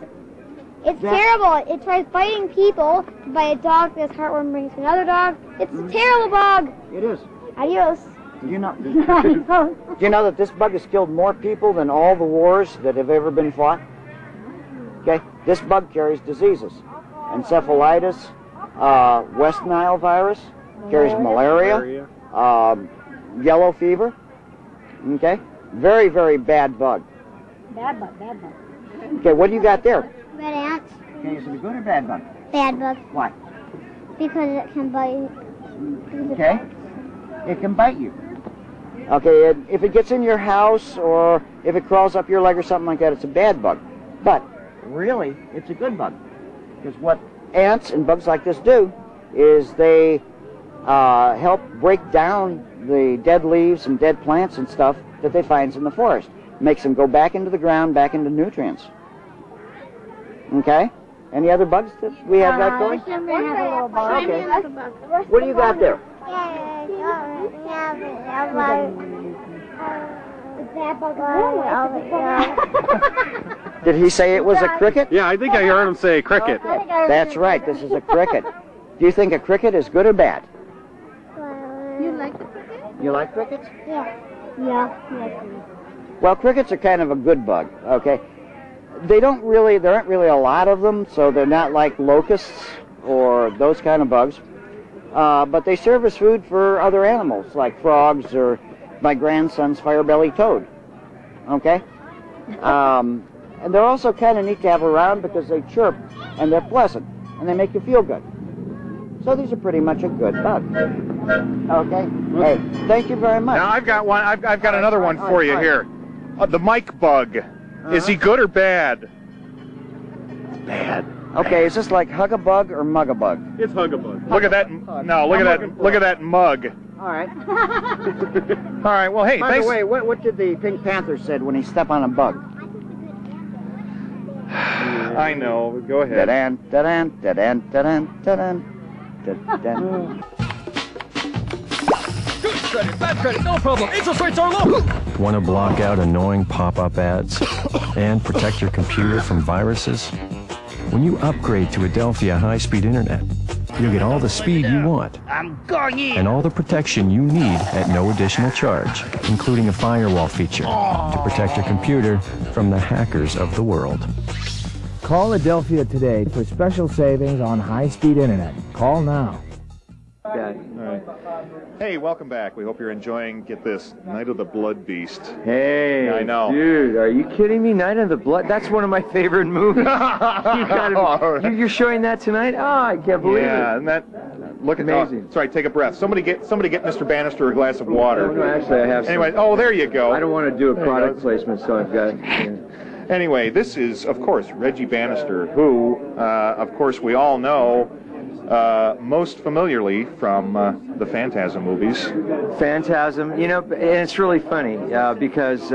It's terrible. It tries biting people to bite a dog. This heartworm brings to another dog. It's a terrible bug. It is. Adios. Do you know that this bug has killed more people than all the wars that have ever been fought? Okay, this bug carries diseases. Encephalitis, West Nile virus, carries malaria, yellow fever. Okay, very, very bad bug. Bad bug, bad bug. Okay, what do you got there? Red ants. Okay, is it a good or bad bug? Bad bug. Why? Because it can bite. Okay, it can bite you. Okay, if it gets in your house or if it crawls up your leg or something like that, it's a bad bug. But really, it's a good bug. Because what ants and bugs like this do is they help break down the dead leaves and dead plants and stuff that they find in the forest. Makes them go back into the ground, back into nutrients. Okay? Any other bugs that we have got going? Okay. What do you got there? Did he say it was a cricket? Yeah, I think I heard him say cricket. That's right, this is a cricket. Do you think a cricket is good or bad? You like the cricket? You like crickets? Yeah. Yeah. Well, crickets are kind of a good bug, okay? There aren't really a lot of them, so they're not like locusts or those kind of bugs. But they serve as food for other animals, like frogs or my grandson's fire-bellied toad. Okay? And they're also kind of neat to have around because they chirp, and they're pleasant, and they make you feel good. So these are pretty much a good bug. Okay? Hey, thank you very much. Now, I've got one. I've got another one for you here. The Mike bug. Is he good or bad? It's bad. Okay, is this like Hug-a-Bug or Mug-a-Bug? It's Hug-a-Bug. Look at that. No, look at that. Look at that mug. All right. All right. Well, hey, By thanks. the way, what did the Pink Panther said when he stepped on a bug? I know. Go ahead. Da-dan, da-dan, da-dan, da-dan, da-dan, da-dan. Good credit, bad credit, no problem. Interest rates are low. Want to block out annoying pop-up ads and protect your computer from viruses? When you upgrade to Adelphia high-speed internet, you'll get all the speed you want I'm going in. and all the protection you need at no additional charge, including a firewall feature to protect your computer from the hackers of the world. Call Adelphia today for special savings on high-speed internet. Call now. Okay. All right. Hey, welcome back. We hope you're enjoying, get this, Night of the Blood Beast. Hey, Yeah, I know. dude, are you kidding me? Night of the Blood? That's one of my favorite movies. You're showing that tonight? Oh, I can't believe Yeah, it. and that, look at Amazing. Sorry, take a breath. Somebody get Mr. Bannister a glass of water. No, actually, I have some. Anyway, oh, there you go. I don't want to do a There you product go. placement, so I've got. Yeah. Anyway, this is, of course, Reggie Bannister, who, of course, we all know most familiarly from the Phantasm movies. Phantasm, you know, and it's really funny because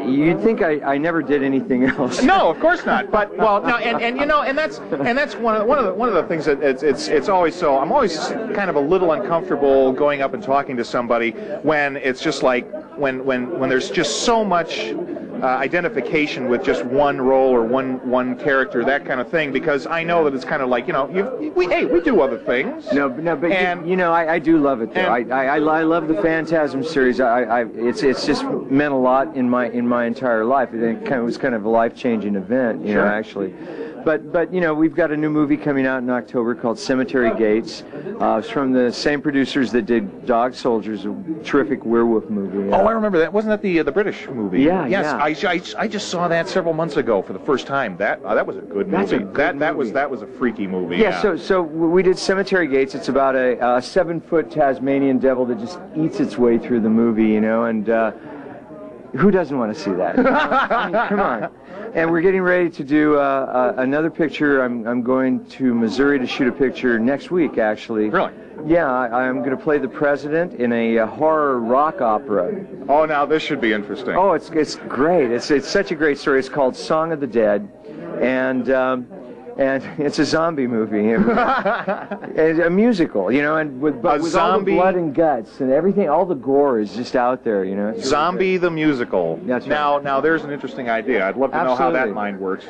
you'd think I never did anything else. No, of course not. But well, no, and you know, and that's one of the things that it's always so. I'm always kind of a little uncomfortable going up and talking to somebody when it's just like when there's just so much identification with just one role or one character, that kind of thing, because I know that it's kind of like, you know, we do other things. No, but you know, I do love it though. I love the Phantasm series. It's just meant a lot in my entire life. It was kind of a life-changing event, you know, actually. But you know, we've got a new movie coming out in October called Cemetery Gates. It's from the same producers that did Dog Soldiers, a terrific werewolf movie. Oh, I remember that. Wasn't that the British movie? Yeah, yes, yeah. I just saw that several months ago for the first time. That was a good movie. That's a good movie. That was a freaky movie. Yeah. So we did Cemetery Gates. It's about a 7-foot Tasmanian devil that just eats its way through the movie, you know, and who doesn't want to see that? I mean, come on. And we're getting ready to do another picture. I'm going to Missouri to shoot a picture next week, actually. Really? Yeah, I'm going to play the president in a horror rock opera. Oh, now this should be interesting. Oh, it's great. It's such a great story. It's called Song of the Dead, and it's a zombie movie, and a musical, you know, and with all the blood and guts and everything, all the gore is just out there, you know. Zombie the musical. That's right. Now there's an interesting idea. I'd love to know how that mind works.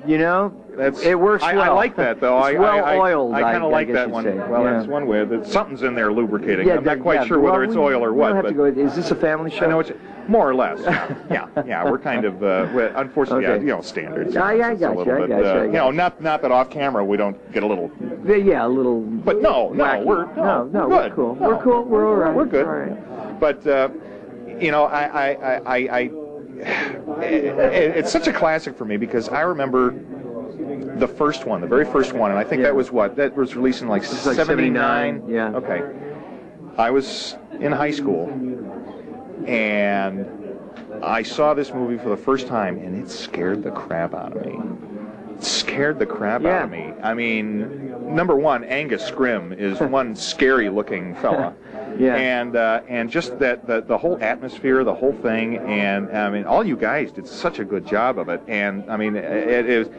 You know, it works well. I like that though. It's well-oiled. I kind of like that one. Well, that's one way. Something's in there lubricating. I'm not quite sure whether it's oil or what. We don't have to go. Is this a family show? I know it's more or less. Yeah. We're kind of unfortunately, Okay. you know, standards. I got you. You know, not that off camera we don't get a little. Yeah, a little. But no, wacky. we're we're cool. No. We're cool. We're all right. We're good. All right. But you know, it's such a classic for me because I remember the very first one, and I think that was released in like 79. Yeah. Okay. I was in high school, and I saw this movie for the first time, and it scared the crap out of me. It scared the crap out of me. I mean, number one, Angus Scrimm is one scary-looking fella. Yeah. And just the whole atmosphere, the whole thing, and I mean, all you guys did such a good job of it. And I mean, it is.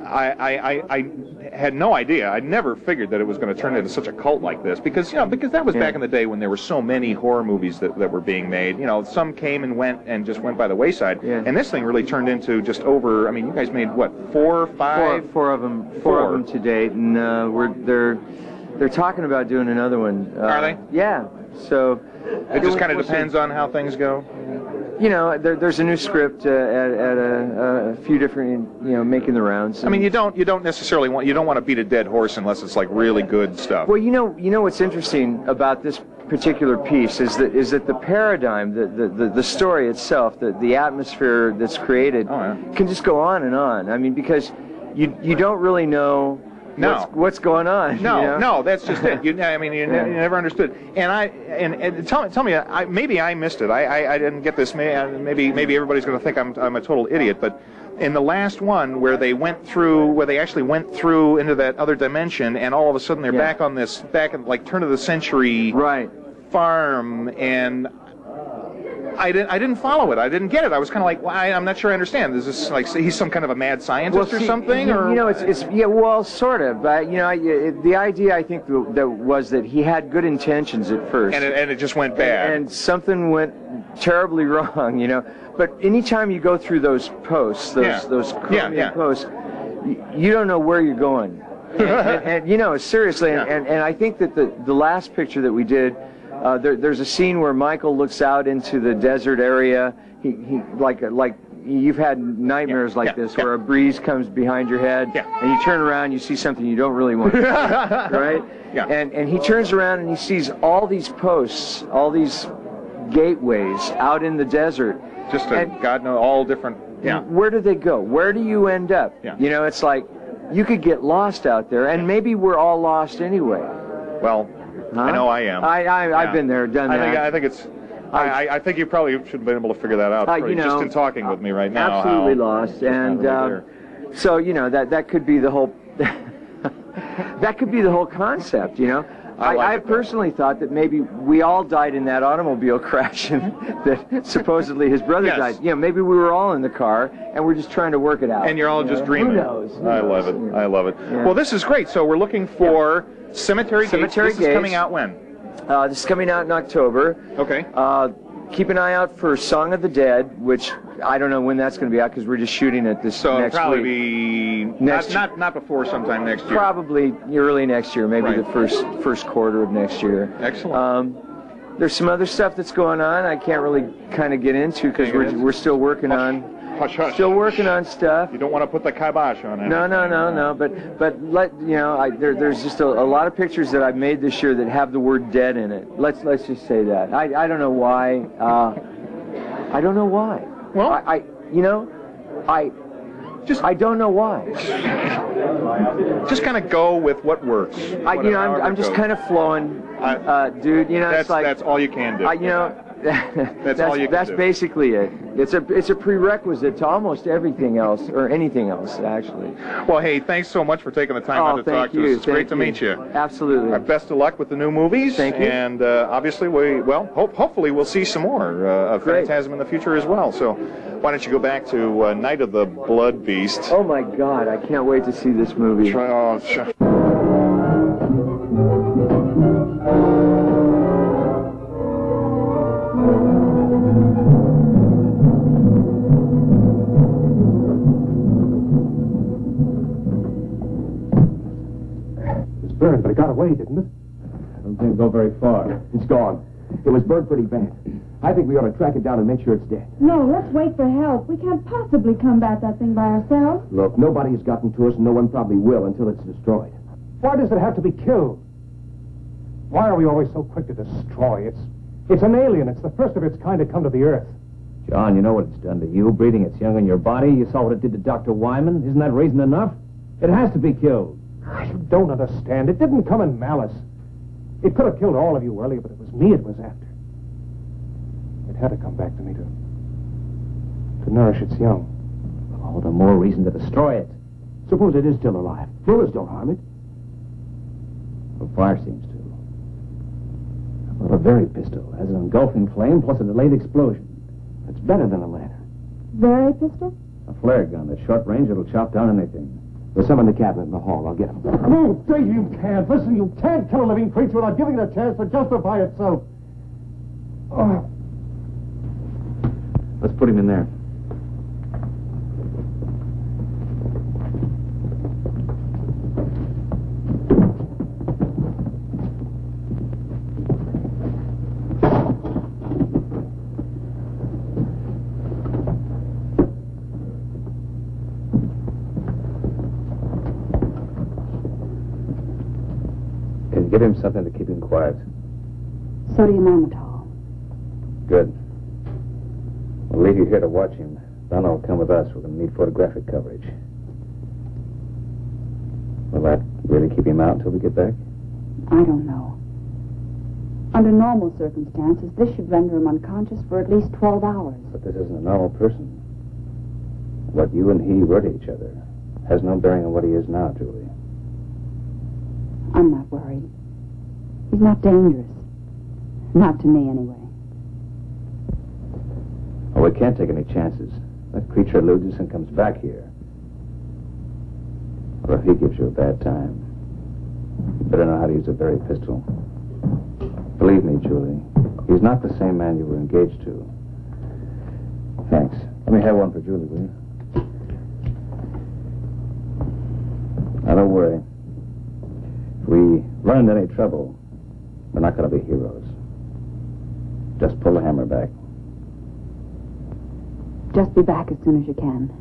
I had no idea. I never figured that it was going to turn into such a cult like this, because that was back in the day when there were so many horror movies that were being made. You know, some came and went and just went by the wayside. Yeah. And this thing really turned into just over. I mean, you guys made what, 4, 5? Four of them to date, and they're talking about doing another one. Are they? Yeah. So it just kind of depends on how things go. You know, there's a new script at a few different, you know, making the rounds. I mean, you don't necessarily want to beat a dead horse unless it's like really good stuff. Well, you know what's interesting about this particular piece is that the paradigm, the story itself, the atmosphere that's created can just go on and on. I mean, because you don't really know. What's going on? No, you know? No, that's just it. You never understood. And tell me, maybe I missed it. I didn't get this. Maybe everybody's going to think I'm a total idiot. But in the last one, where they actually went through into that other dimension, and all of a sudden they're back in like turn of the century farm, and I didn't follow it. I didn't get it. I was kind of like, well, I'm not sure I understand. Is this like he's some kind of a mad scientist or something? You know, it's well, sort of. But you know, the idea I think that was that he had good intentions at first, and it just went bad, and something went terribly wrong. You know, but anytime you go through those posts, those chromium posts, you don't know where you're going, and you know, seriously. And I think that the last picture that we did. There's a scene where Michael looks out into the desert area. He like you've had nightmares like this, where a breeze comes behind your head, and you turn around, you see something you don't really want to see, right? Yeah. And he turns around and he sees all these posts, all these gateways out in the desert. Just God knows, all different. Yeah. Where do they go? Where do you end up? Yeah. You know, it's like you could get lost out there, and maybe we're all lost anyway. Well. Huh? I know I am. I've been there, done that. I think it's. I think you probably should have been able to figure that out. You know, just in talking with me right now. Absolutely lost, and so you know that could be the whole. That could be the whole concept, you know. I personally thought that maybe we all died in that automobile crash and that supposedly his brother died. You know, maybe we were all in the car and we're just trying to work it out. And you're all just dreaming. Who knows? I love it. I love it. Yeah. Well, this is great. So we're looking for Cemetery Gates. This is coming out when? This is coming out in October. Okay. Keep an eye out for Song of the Dead, which I don't know when that's going to be out because we're just shooting it this next probably week. be not before sometime next year. Probably early next year, maybe the first quarter of next year. Excellent. There's some other stuff that's going on I can't really kind of get into because we're still working on. Still working on stuff. You don't want to put the kibosh on it. No. But there's just a lot of pictures that I've made this year that have the word dead in it. Let's just say that. I don't know why. I don't know why. Well, I don't know why. Just kind of go with what works. I'm just kind of flowing, dude. You know, that's all you can do. That's basically it. It's a prerequisite to almost everything else, or anything else, actually. Well, hey, thanks so much for taking the time out to talk to us. It's great to meet you. Absolutely. Best of luck with the new movies. Thank you. And obviously, hopefully we'll see some more of Phantasm in the future as well. So why don't you go back to Night of the Blood Beast? Oh, my God. I can't wait to see this movie. Burned, but it got away, didn't it? I don't think it'll go very far. It's gone. It was burned pretty bad. I think we ought to track it down and make sure it's dead. No, let's wait for help. We can't possibly combat that thing by ourselves. Look, nobody has gotten to us, and no one probably will until it's destroyed. Why does it have to be killed? Why are we always so quick to destroy? It's an alien. It's the first of its kind to come to the Earth. John, you know what it's done to you, breathing its young in your body. You saw what it did to Dr. Wyman. Isn't that reason enough? It has to be killed. You don't understand. It didn't come in malice. It could have killed all of you earlier, but it was me it was after. It had to come back to me to nourish its young. All the more reason to destroy it. Suppose it is still alive. Bullets don't harm it. Well, fire seems to. How about a very pistol? Has an engulfing flame plus a delayed explosion. It's better than a lantern. Very pistol? A flare gun. At short range, it'll chop down anything. There's some in the cabinet in the hall. I'll get them. No, Dave, you can't. Listen, you can't kill a living creature without giving it a chance to justify itself. Oh. Let's put him in there. Give him something to keep him quiet. Sodium amytal. Good. We'll leave you here to watch him. Donna will come with us. We're going to need photographic coverage. Will that really keep him out until we get back? I don't know. Under normal circumstances, this should render him unconscious for at least 12 hours. But this isn't a normal person. What you and he were to each other has no bearing on what he is now, Julie. I'm not worried. He's not dangerous. Not to me, anyway. Oh, we can't take any chances. That creature eludes us and comes back here. Or if he gives you a bad time, you better know how to use a very pistol. Believe me, Julie, he's not the same man you were engaged to. Thanks. Let me have one for Julie, will you? Now, don't worry. If we run into any trouble, we're not going to be heroes. Just pull the hammer back. Just be back as soon as you can.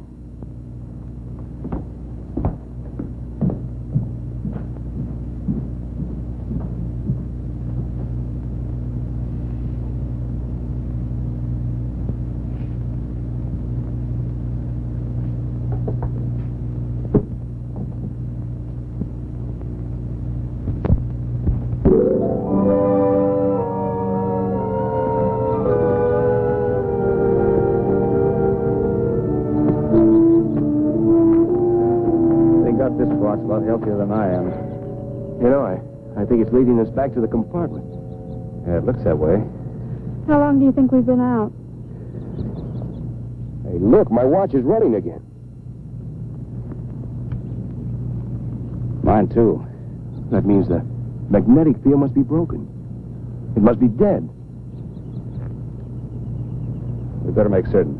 Healthier than I am. You know, I think it's leading us back to the compartment. Yeah, it looks that way. How long do you think we've been out? Hey, look, my watch is running again. Mine, too. That means the magnetic field must be broken. It must be dead. We better make certain.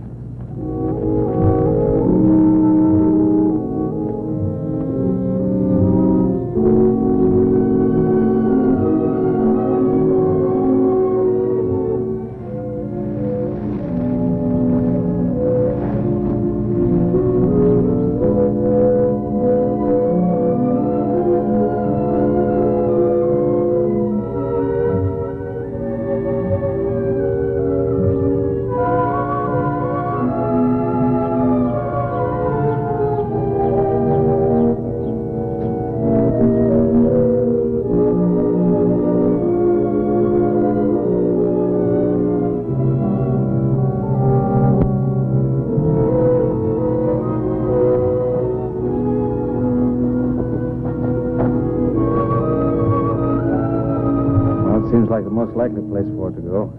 Most likely place for it to go.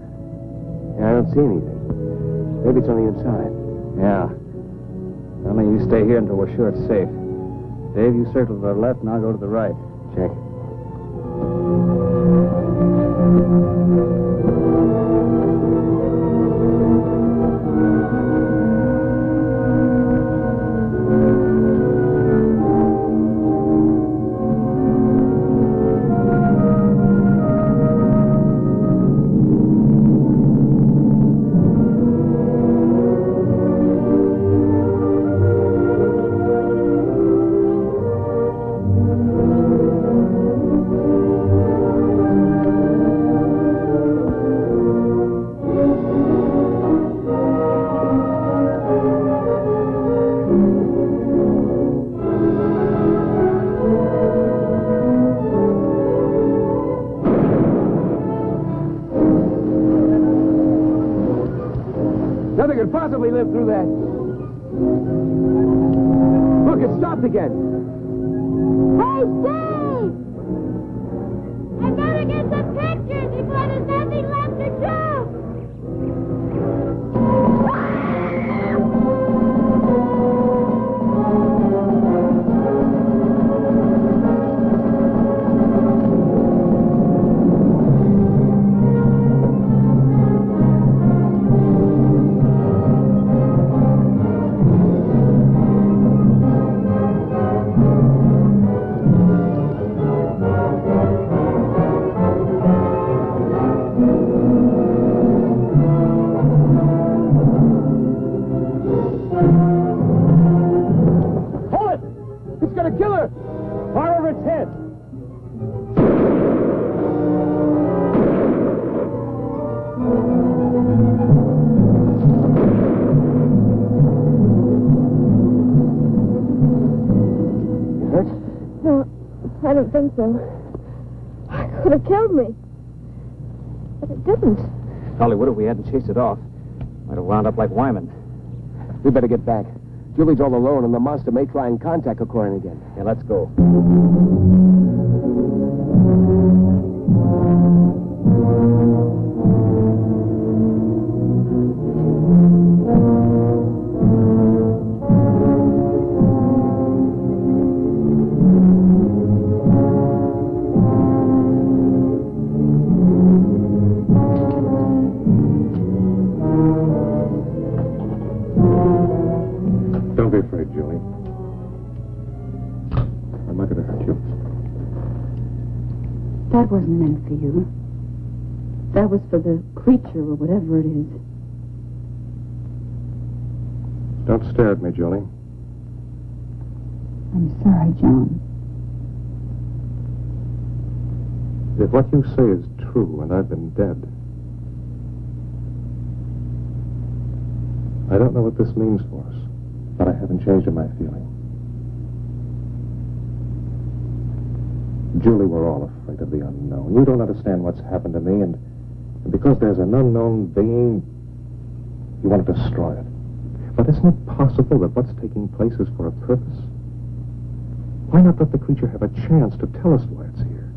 Yeah, I don't see anything. Maybe it's on the inside. Yeah. Only you stay here until we're sure it's safe. Dave, you circle to the left and I'll go to the right. Check. Nothing could possibly live through that. Look, it stopped again. Hey, Steve! I better get some pictures before there's nothing left to shoot! I don't think so. It could have killed me. But it didn't. Golly, would if we hadn't chased it off. Might have wound up like Wyman. We better get back. Julie's all alone, and the monster may try and contact Corcoran again. Yeah, let's go. Don't be afraid, Julie. I'm not going to hurt you. That wasn't meant for you. That was for the creature or whatever it is. Don't stare at me, Julie. I'm sorry, John. If what you say is true and I've been dead, I don't know what this means for us, but I haven't changed in my feeling. Julie, we're all afraid of the unknown. You don't understand what's happened to me, and because there's an unknown being, you want to destroy it. But isn't it possible that what's taking place is for a purpose? Why not let the creature have a chance to tell us why it's here?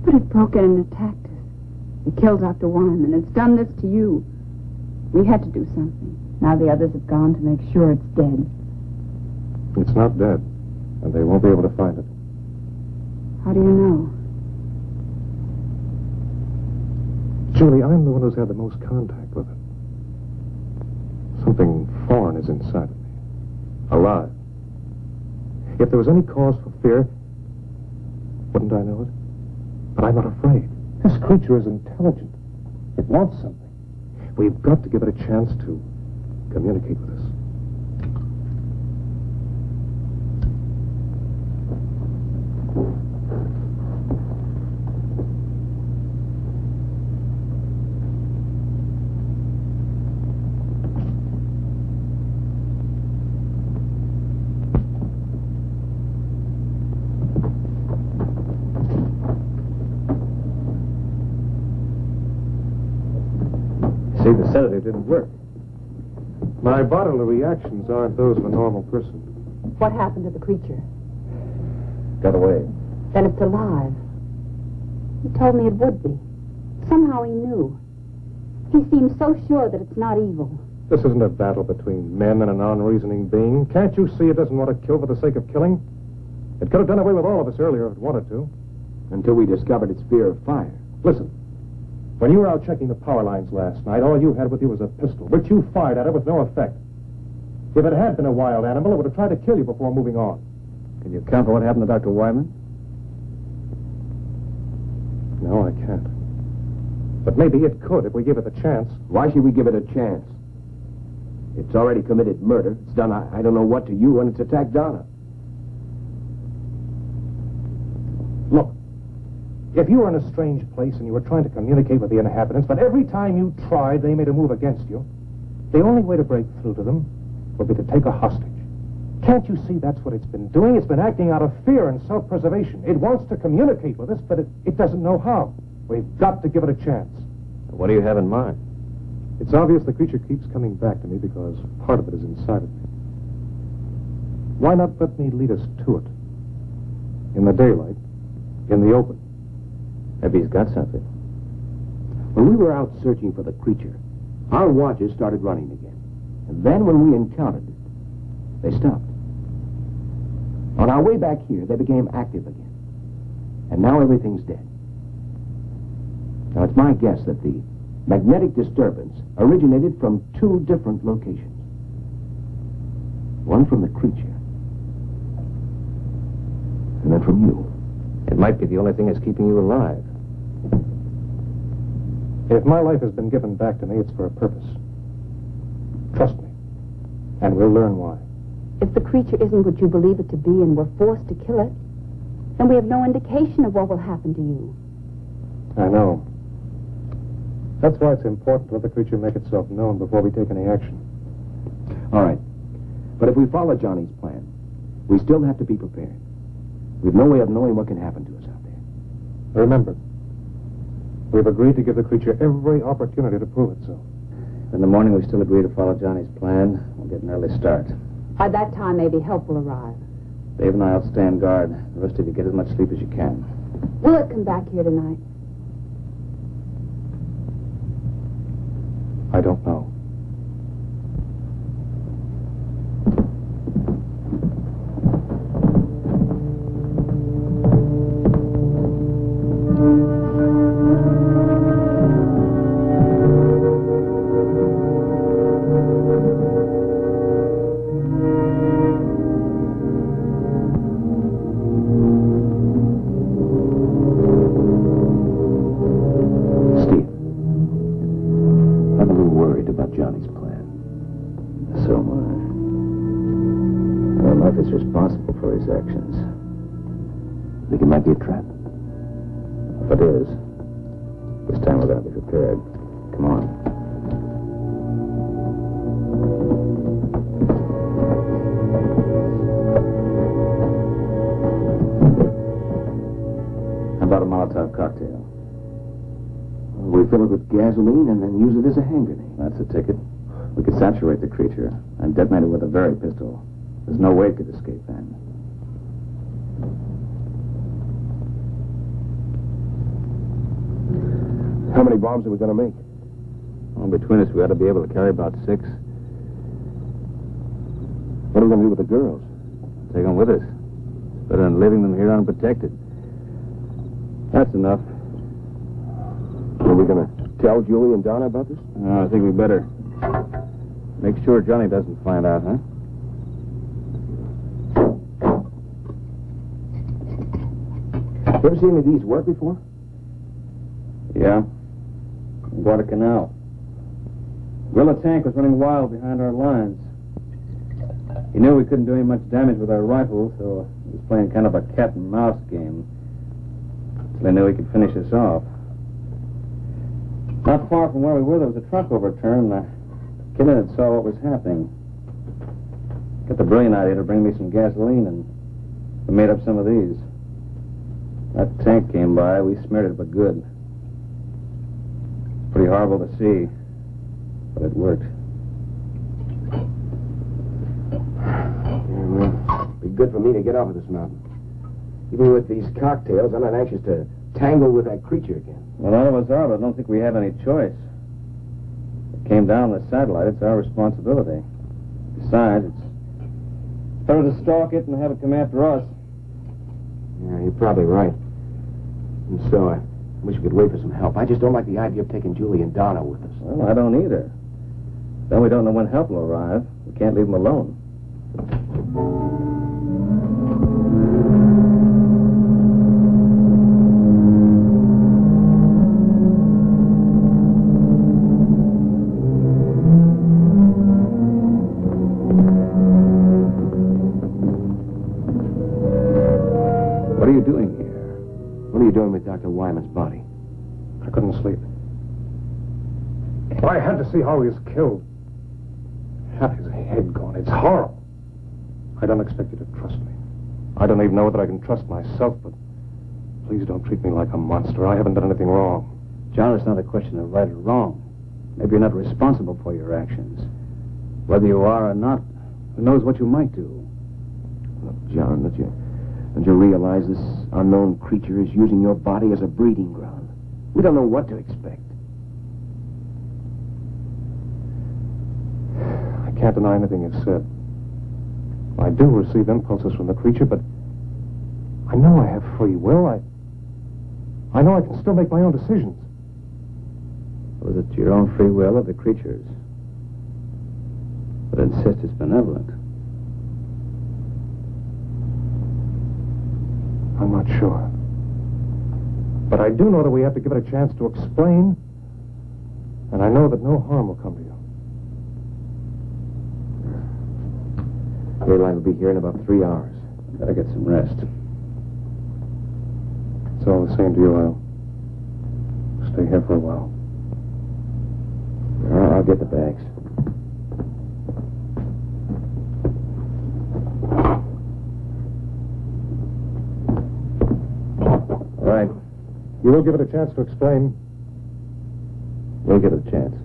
But it broke in and attacked us. It killed Dr. Wyman. It's done this to you. We had to do something. Now the others have gone to make sure it's dead. It's not dead, and they won't be able to find it. How do you know? Julie, I'm the one who's had the most contact with it. Something foreign is inside of me. Alive. If there was any cause for fear, wouldn't I know it? But I'm not afraid. This creature is intelligent. It wants something. We've got to give it a chance to communicate with us. See, the sedative didn't work. My bodily reactions aren't those of a normal person. What happened to the creature? Got away. Then it's alive. He told me it would be. Somehow he knew. He seems so sure that it's not evil. This isn't a battle between men and a non-reasoning being. Can't you see it doesn't want to kill for the sake of killing? It could have done away with all of us earlier if it wanted to. Until we discovered its fear of fire. Listen. When you were out checking the power lines last night, all you had with you was a pistol, which you fired at it with no effect. If it had been a wild animal, it would have tried to kill you before moving on. Can you account for what happened to Dr. Wyman? No, I can't. But maybe it could if we give it a chance. Why should we give it a chance? It's already committed murder. It's done I don't know what to you, and it's attacked Donna. Look, if you were in a strange place and you were trying to communicate with the inhabitants, but every time you tried, they made a move against you, the only way to break through to them would be to take a hostage. Can't you see that's what it's been doing? It's been acting out of fear and self-preservation. It wants to communicate with us, but it doesn't know how. We've got to give it a chance. What do you have in mind? It's obvious the creature keeps coming back to me because part of it is inside of me. Why not let me lead us to it? In the daylight, in the open. Maybe he's got something. When we were out searching for the creature, our watches started running again. And then when we encountered it, they stopped. On our way back here, they became active again. And now everything's dead. Now, it's my guess that the magnetic disturbance originated from two different locations. One from the creature, and then from you. It might be the only thing that's keeping you alive. If my life has been given back to me, it's for a purpose. Trust me. And we'll learn why. If the creature isn't what you believe it to be and we're forced to kill it, then we have no indication of what will happen to you. I know. That's why it's important to let the creature make itself known before we take any action. All right. But if we follow Johnny's plan, we still have to be prepared. We've no way of knowing what can happen to us out there. Remember, we've agreed to give the creature every opportunity to prove itself. In the morning, we still agree to follow Johnny's plan. We'll get an early start. By that time, maybe help will arrive. Dave and I'll stand guard. The rest of you get as much sleep as you can. Will it come back here tonight? I don't know. Actions. I think it might be a trap. If it is, this time we're going to be prepared. Come on. How about a Molotov cocktail? We fill it with gasoline and then use it as a hand grenade. That's a ticket. We could saturate the creature and detonate it with a Very pistol. There's no way it could escape then. How many bombs are we going to make? Well, between us, we ought to be able to carry about 6. What are we going to do with the girls? Take them with us. Better than leaving them here unprotected. That's enough. Are we going to tell Julie and Donna about this? I think we better make sure Johnny doesn't find out, huh? You ever seen any of these work before? Yeah. Guadalcanal. Guerrilla tank was running wild behind our lines. He knew we couldn't do any much damage with our rifles, so he was playing kind of a cat and mouse game. Until he knew he could finish us off. Not far from where we were, there was a truck overturned, and the kid in it saw what was happening. Got the brilliant idea to bring me some gasoline, and we made up some of these. That tank came by, we smeared it but good. Pretty horrible to see, but it worked. Well, it'd be good for me to get off of this mountain. Even with these cocktails, I'm not anxious to tangle with that creature again. Well, none of us are, but I don't think we have any choice. It came down on the satellite. It's our responsibility. Besides, it's better to stalk it and have it come after us. Yeah, you're probably right. And so, I wish we could wait for some help. I just don't like the idea of taking Julie and Donna with us. Well, I don't either. Then we don't know when help will arrive. We can't leave them alone. What are you doing here? What are you doing with Dr. Wyman's body? I couldn't sleep. I had to see how he was killed. Half his head gone. It's horrible. I don't expect you to trust me. I don't even know whether I can trust myself, but please don't treat me like a monster. I haven't done anything wrong. John, it's not a question of right or wrong. Maybe you're not responsible for your actions. Whether you are or not, who knows what you might do. Look, John, don't you realize this unknown creature is using your body as a breeding ground? We don't know what to expect. I can't deny anything you've said. I do receive impulses from the creature, but I know I have free will. I know I can still make my own decisions. Was it your own free will or the creature's? But insist it's benevolent. I'm not sure. But I do know that we have to give it a chance to explain, and I know that no harm will come to you. Daylight will be here in about 3 hours. Better get some rest. It's all the same to you. I'll stay here for a while. I'll get the bags. All right. You will give it a chance to explain. We'll give it a chance.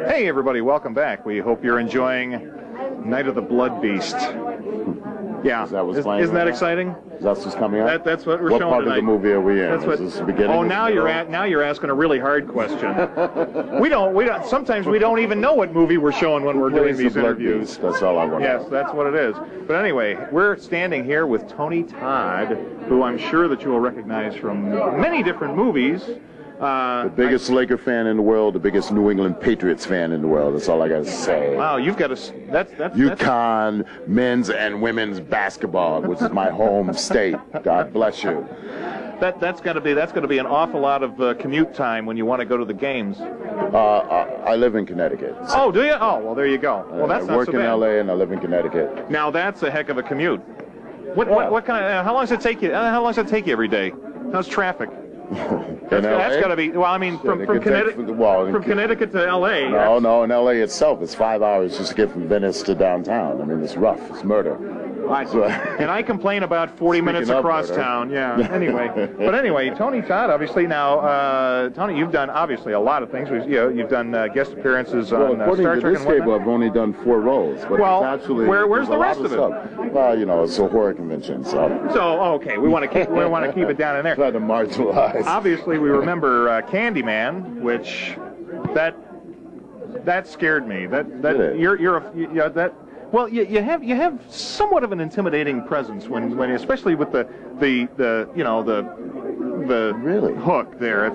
Hey, everybody, welcome back. We hope you're enjoying Night of the Blood Beast. Yeah. Isn't that exciting? That's what's coming up? That's what we're what showing part tonight. Of the movie are we in? That's what, is this the beginning? Oh, now you're asking a really hard question. we don't sometimes we don't even know what movie we're showing when we're doing these interviews. Beast. That's all I want. Yes, that's what it is. But anyway, we're standing here with Tony Todd, who I'm sure that you will recognize from many different movies. The biggest Laker fan in the world, the biggest New England Patriots fan in the world. That's all I got to say. Wow, you've got that's UConn men's and women's basketball, which is my home state. God bless you. That's got to be an awful lot of commute time when you want to go to the games. I live in Connecticut. Oh, do you? Oh, well, there you go. Well, that's I work not so in bad. L.A. and I live in Connecticut. Now that's a heck of a commute. What kind of? How long does it take you? How long does it take you every day? How's traffic? That's got to be. Well, I mean, from Connecticut to L.A. No, in L.A. itself, it's 5 hours just to get from Venice to downtown. I mean, it's rough. It's murder. And I complain about 40 minutes across town. Yeah. Anyway, Tony Todd, obviously now, Tony, you've done obviously a lot of things. You've done guest appearances on Star Trek and whatnot. I've only done 4 roles. But well, actually, where's the rest of it? Well, you know, it's a horror convention, so. Okay, we want to keep it down in there. Try to marginalize. Obviously, we remember Candyman, which that scared me. Well, you have somewhat of an intimidating presence when especially with the hook there.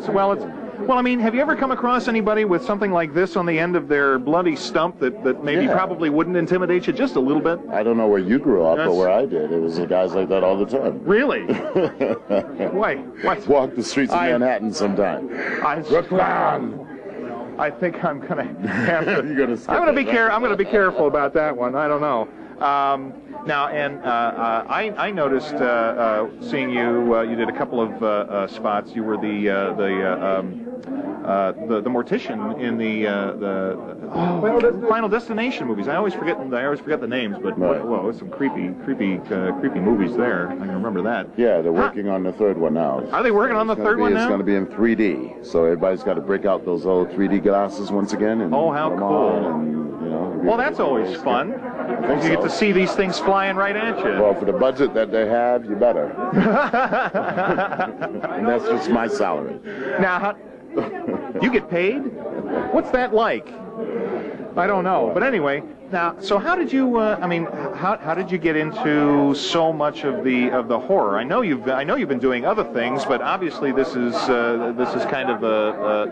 Well, I mean, have you ever come across anybody with something like this on the end of their bloody stump that maybe probably wouldn't intimidate you just a little bit? I don't know where you grew up, but where I did, it was guys like that all the time. Really? Why? What? Walk the streets of Manhattan sometime. I think I'm gonna have to. I'm gonna be careful about that one. I don't know. I noticed seeing you. You did a couple of spots. You were the mortician in the Final Destination movies. I always forget the names, but whoa, some creepy movies there. I can remember that. Yeah, they're working on the third one now. Are they working on the third one now? It's going to be in 3D, so everybody's got to break out those old 3D glasses once again. And how cool! Well, that's always fun. You get to see these things flying right at you. Well, for the budget that they have, you better. And that's just my salary. Now, you get paid? What's that like? I don't know. But anyway, now, so how did you? How did you get into so much of the horror? I know you've been doing other things, but obviously this is kind of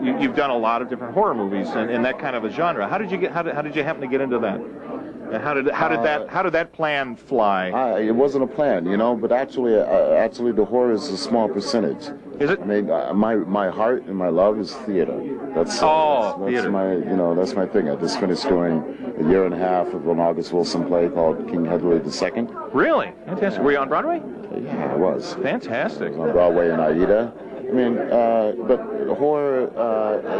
you've done a lot of different horror movies and that kind of a genre. How did you happen to get into that? How did that plan fly? It wasn't a plan, but actually the horror is a small percentage. Is it? I mean, my heart and my love is theater. That's theater. That's my thing. I just finished doing a year and a half of an August Wilson play called King Hedley II. Really? Fantastic. Were you on Broadway? Yeah, I was. Fantastic. I was on Broadway in Aida. I mean, but horror,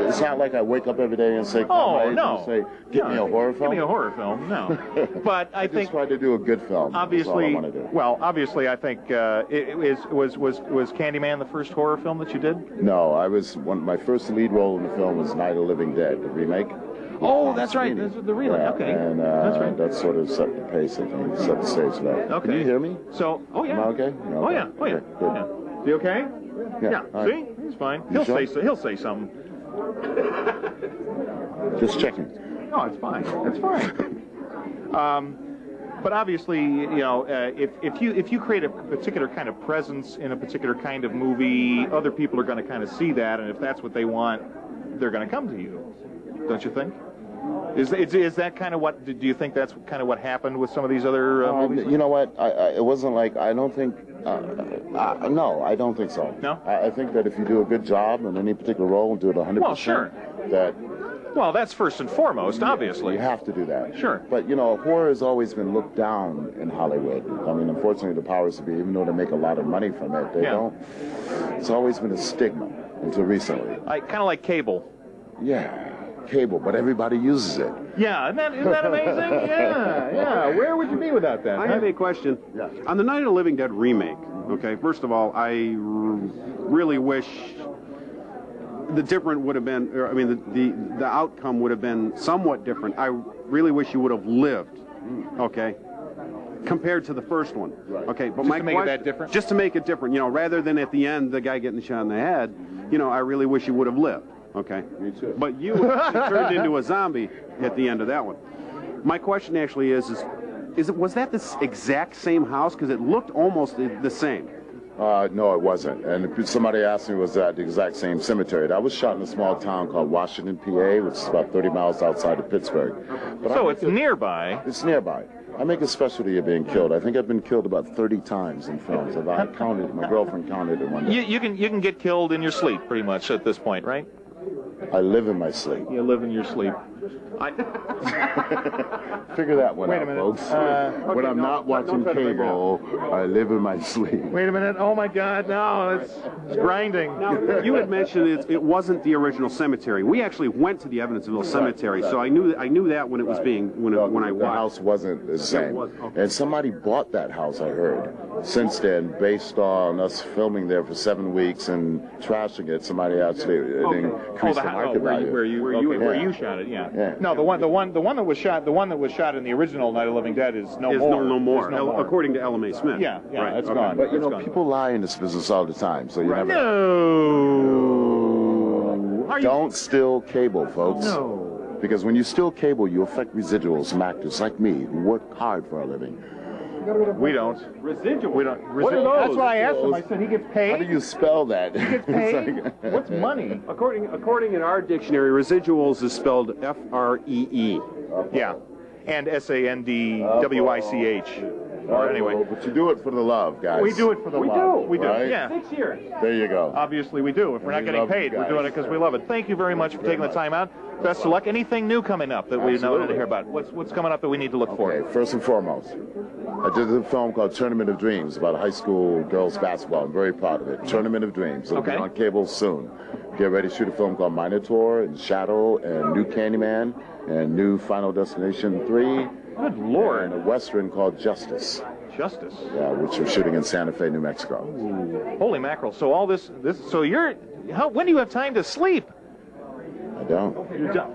it's not like I wake up every day and say, get me a horror film. Give me a horror film, no. But I think just try to do a good film. Obviously, that's all I want to do. Well, obviously, I think was Candyman the first horror film that you did? No, my first lead role in the film was Night of the Living Dead, the remake. Oh, that's right. That's the remake. Yeah, okay. And that's right. That sort of set the pace, I think, set the stage for that. Okay. Can you hear me? So, Am I okay? No, Oh yeah. Okay, good. Yeah. You okay? Yeah. See, he's fine. He'll say something. Just checking. No, it's fine. It's fine. But obviously, if you create a particular kind of presence in a particular kind of movie, other people are going to kind of see that, and if that's what they want, they're going to come to you. Don't you think? Is that kind of what? Do you think that's kind of what happened with some of these other movies? You know what? It wasn't like I don't think. No, I don't think so. No. I think that if you do a good job in any particular role and do it 100%, well, sure. Well, that's first and foremost, obviously. You have to do that. Sure. But, horror has always been looked down in Hollywood. I mean, unfortunately, the powers that be, even though they make a lot of money from it, they don't. It's always been a stigma until recently. Kind of like cable. Yeah, cable, but everybody uses it. Yeah, isn't that amazing? Yeah. Where would you be without that? I have a question. Yeah. On the Night of the Living Dead remake, okay, first of all, I really wish the different would have been, the outcome would have been somewhat different. I really wish you would have lived, okay, compared to the first one. Right. Okay, but just to make it that different? Just to make it different, rather than at the end the guy getting shot in the head, I really wish you would have lived, okay? Me too. But you turned into a zombie at the end of that one. My question actually was that the exact same house? Because it looked almost the same. No, it wasn't. And somebody asked me, was that the exact same cemetery? That was shot in a small town called Washington, PA, which is about 30 miles outside of Pittsburgh. But so it's nearby. It's nearby. I make a specialty of being killed. I think I've been killed about 30 times in films. I counted. My girlfriend counted it one day. You can get killed in your sleep, pretty much, at this point, right? I live in my sleep. You live in your sleep. Figure that one Wait a out, minute. folks. When I'm not watching cable, I live in my sleep. Wait a minute. Oh, my God. No, it's grinding. Now, you had mentioned it wasn't the original cemetery. We actually went to the Evansville Cemetery, so I knew that when it was being when I watched. The house wasn't the same, and somebody bought that house. I heard since then, based on us filming there for 7 weeks and trashing it. Somebody actually increased the market value. Where you shot it, yeah. No, the one that was shot in the original Night of the Living Dead is no more. According to Ella Mae Smith. Yeah, right. It's gone. But people lie in this business all the time, so you never. No. Don't steal cable, folks. No. Because when you steal cable, you affect residuals from actors like me who work hard for a living. We don't. Residual. We don't. What are those? That's what I asked him. I said he gets paid. How do you spell that? He gets paid. What's money? According in our dictionary, residuals is spelled F-R-E-E. Yeah, and S-A-N-D-W-I-C-H. Or anyway. But you do it for the love, guys. We do it for the love. We do. Right? Yeah. 6 years. There you go. Obviously we do. If we're not getting paid, we're doing it because we love it. Thank you very much for taking the time out. Best of luck. Anything new coming up that we know to hear about? What's coming up that we need to look for? Okay, first and foremost, I did a film called Tournament of Dreams about high school girls basketball. I'm very proud of it. Tournament of Dreams. It'll be on cable soon. Get ready to shoot a film called Minotaur and Shadow and New Candyman and New Final Destination 3. Good Lord. And a Western called Justice. Justice. Yeah, which we're shooting in Santa Fe, New Mexico. Ooh. Holy mackerel. So all this so when do you have time to sleep? I don't. You don't.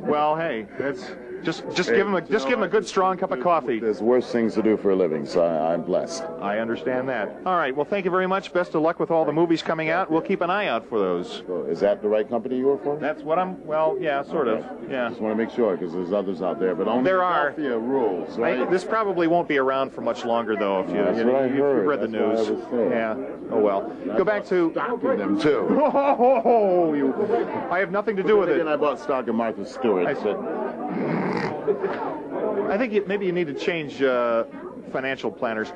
Well, hey, that's just give him a good strong cup of coffee. There's worse things to do for a living, so I'm blessed. I understand that. All right. Well, thank you very much. Best of luck with all the movies coming out. We'll keep an eye out for those. So is that the right company you work for? That's what I'm. Well, yeah, sort of. Yeah. Just want to make sure because there's others out there, but only there are rules. Right? This probably won't be around for much longer, though. If you've read the news. Yeah. Oh well. Go back to them too. I have nothing to do with it. And I bought stock of Martha Stewart. I think maybe you need to change financial planners.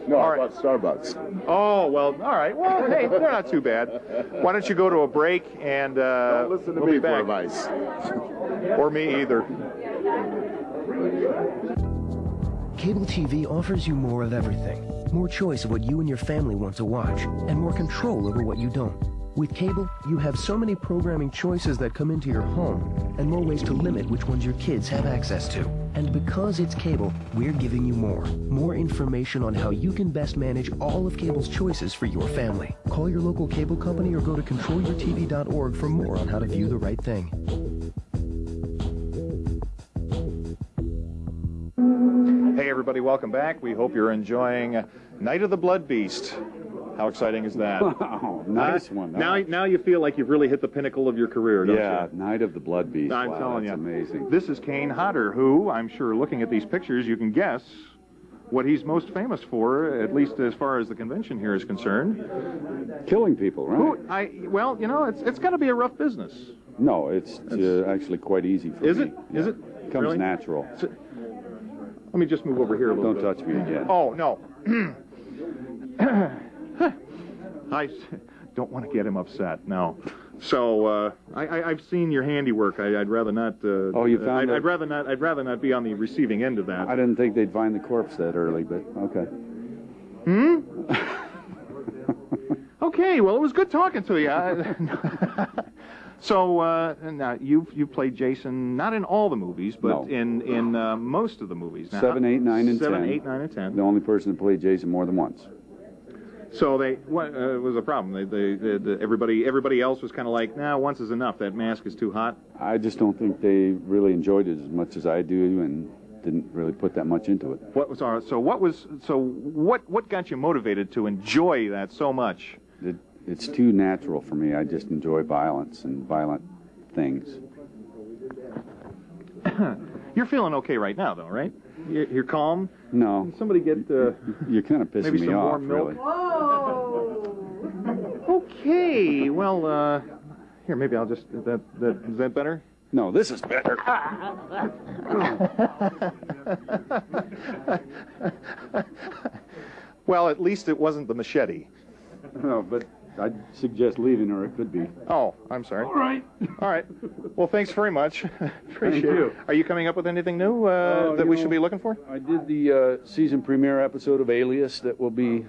No, I bought Starbucks. Oh, well, all right. Well, hey, they're not too bad. Why don't you go to a break and don't listen to me for advice. Or me either. Cable TV offers you more of everything. More choice of what you and your family want to watch, and more control over what you don't. With cable, you have so many programming choices that come into your home, and more ways to limit which ones your kids have access to. And because it's cable, we're giving you more. More information on how you can best manage all of cable's choices for your family. Call your local cable company or go to controlyourtv.org for more on how to view the right thing. Hey, everybody, welcome back. We hope you're enjoying Night of the Blood Beast. How exciting is that? Wow, nice one. Now you feel like you've really hit the pinnacle of your career, don't you? Yeah, Night of the Blood Beast. I'm telling you. That's amazing. This is Kane Hodder, who, I'm sure, looking at these pictures, you can guess what he's most famous for, at least as far as the convention here is concerned. Killing people, right? Well, you know, it's got to be a rough business. No, it's actually quite easy for me. Is it? Yeah. Is it? Comes really? natural. Let me just move over here a little bit. Don't touch me again. Oh, no. I don't want to get him upset. No. So I've seen your handiwork. I'd rather not. You found I'd rather not. I'd rather not be on the receiving end of that. I didn't think they'd find the corpse that early, but okay. Okay. Well, it was good talking to you. So now you've played Jason not in all the movies, but in most of the movies. Now, 7, 8, 9, and 10. 7, 8, 9, and 10. The only person that played Jason more than once. So what was the problem? Everybody else was kind of like, nah, once is enough. That mask is too hot. I just don't think they really enjoyed it as much as I do, and didn't really put that much into it. What got you motivated to enjoy that so much? It's too natural for me. I just enjoy violence and violent things. You're feeling okay right now, though, right? You're calm? No. Can somebody get You're kind of pissing maybe me some off, warm milk? really. Okay. Well, here, maybe I'll just. Is that better? No, this is better. Well, at least it wasn't the machete. No, but I'd suggest leaving, or it could be. Oh, I'm sorry. All right. All right. Well, thanks very much. Appreciate Thank you. it. Are you coming up with anything new that we should be looking for? I did the season premiere episode of Alias that will be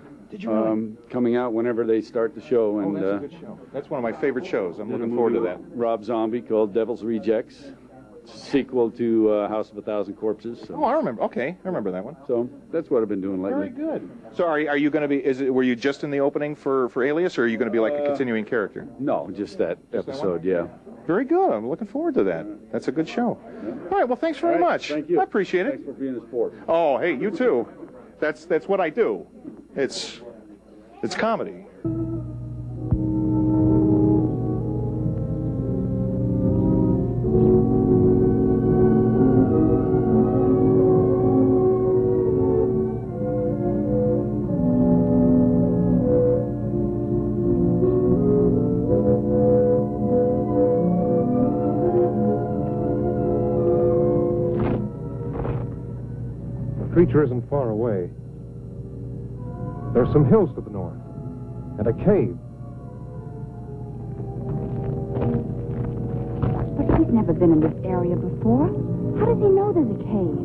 coming out whenever they start the show. And, that's a good show. That's one of my favorite shows. I'm looking forward to that. Rob Zombie called Devil's Rejects, sequel to House of a Thousand Corpses. So. Oh, I remember. Okay, I remember that one. So that's what I've been doing lately. Very good. So are you going to be? Were you just in the opening for Alias, or are you going to be like a continuing character? No, just that episode. Yeah. Very good. I'm looking forward to that. That's a good show. Yeah. All right. Well, thanks very much. Thank you. I appreciate it. Thanks for being a sport. Oh, hey, you too. That's what I do. It's comedy. The creature isn't far away. There's some hills to the north, and a cave. But he's never been in this area before. How does he know there's a cave?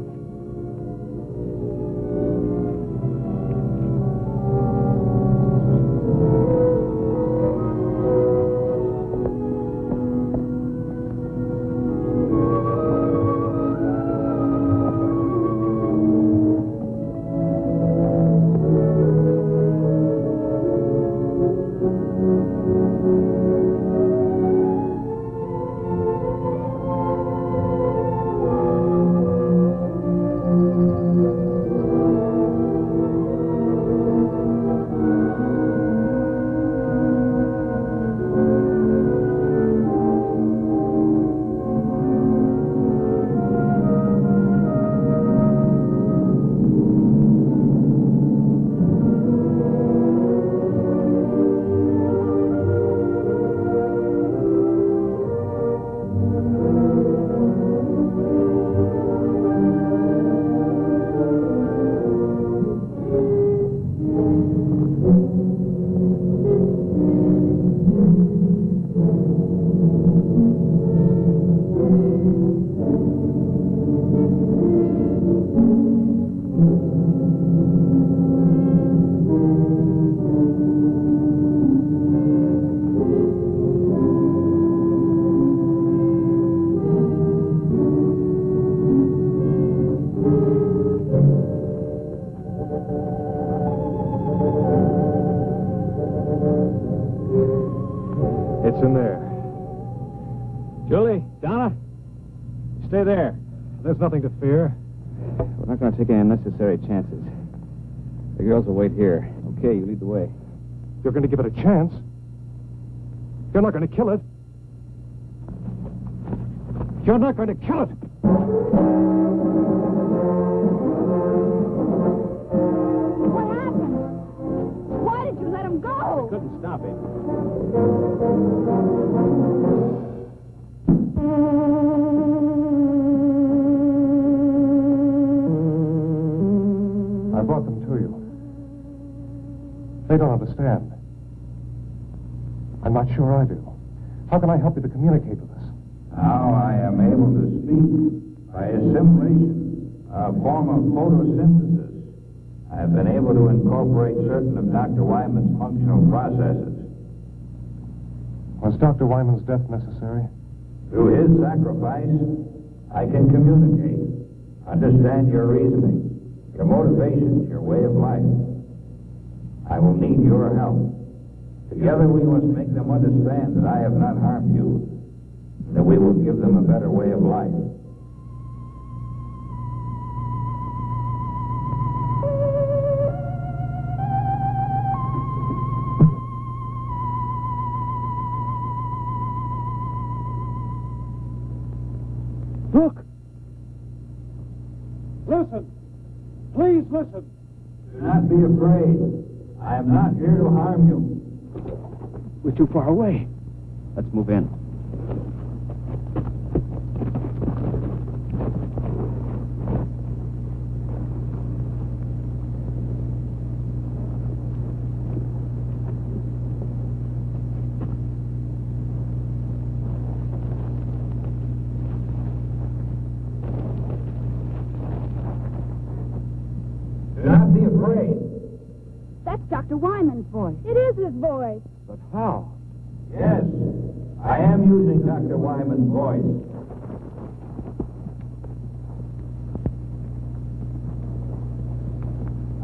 In there. Julie, Donna, stay there. There's nothing to fear. We're not going to take any unnecessary chances. The girls will wait here. Okay, you lead the way. You're going to give it a chance. You're not going to kill it. You're not going to kill it. What happened? Why did you let him go? I couldn't stop him. I brought them to you. They don't understand. I'm not sure I do. How can I help you to communicate with us? Now I am able to speak by assimilation, a form of photosynthesis. I have been able to incorporate certain of Dr. Wyman's functional processes. Was Dr. Wyman's death necessary? Through his sacrifice, I can communicate, understand your reasoning, your motivations, your way of life. I will need your help. Together we must make them understand that I have not harmed you, and that we will give them a better way of life. Look! Listen! listen. Do not be afraid. I am not here to harm you. We're too far away. Let's move in. Do not be afraid. That's Dr. Wyman's voice. It is his voice. But how? Yes, I am using Dr. Wyman's voice.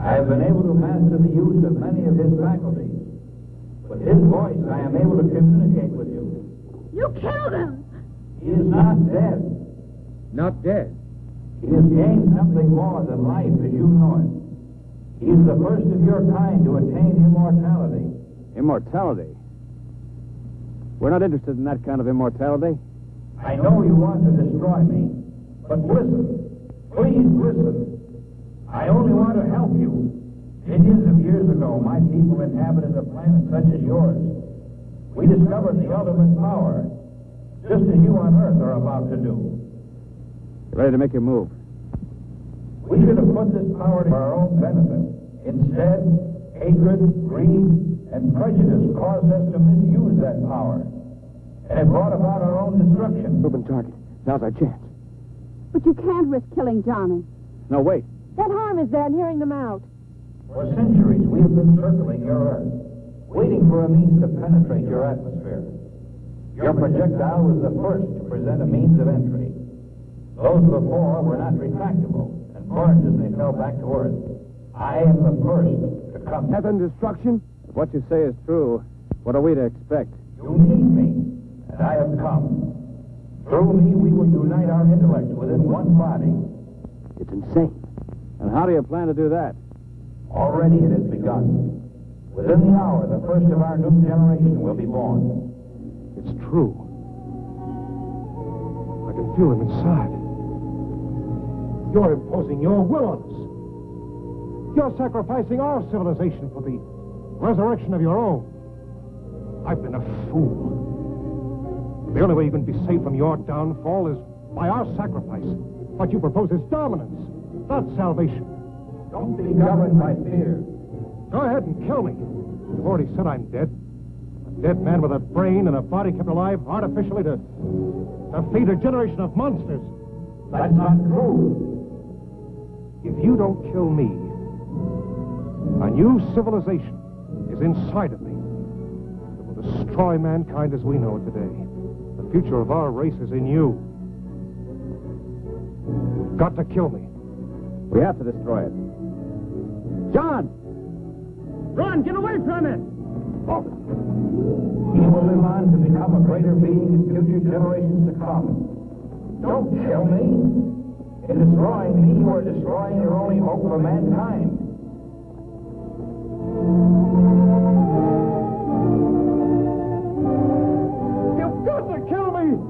I have been able to master the use of many of his faculties. With his voice, I am able to communicate with you. You killed him! He is not dead. Not dead. He has gained something more than life as you know it. He is the first of your kind to attain immortality. Immortality? We're not interested in that kind of immortality. I know you want to destroy me, but listen. Please listen. I only want to help you. Millions of years ago, my people inhabited a planet such as yours. We discovered the ultimate power, just as you on Earth are about to do. Ready to make your move. We should have put this power to our own benefit. Instead, hatred, greed, and prejudice caused us to misuse that power. And it brought about our own destruction. Open target. Now's our chance. But you can't risk killing Johnny. No, wait. That harm is there in hearing them out. For centuries, we have been circling your Earth, waiting for a means to penetrate your atmosphere. Your projectile was the first to present a means of entry. Those before were not retractable and burned as they fell back to Earth. I am the first to come. Death and destruction? If what you say is true, what are we to expect? You need me, and I have come. Through me, we will unite our intellects within one body. It's insane. And how do you plan to do that? Already it has begun. Within the hour, the first of our new generation will be born. It's true. I can feel him inside. You're imposing your will on us. You're sacrificing our civilization for the resurrection of your own. I've been a fool. The only way you can be saved from your downfall is by our sacrifice. What you propose is dominance, not salvation. Don't be governed by fear. Go ahead and kill me. You've already said I'm dead. A dead man with a brain and a body kept alive artificially to feed a generation of monsters. That's not true. If you don't kill me, a new civilization is inside of me. It will destroy mankind as we know it today. The future of our race is in you. You've got to kill me. We have to destroy it. John! Run! Get away from it! Oh. He will live on to become a greater being in future generations to come. Don't kill me. In destroying me, you are destroying your only hope for mankind. You've got to kill me!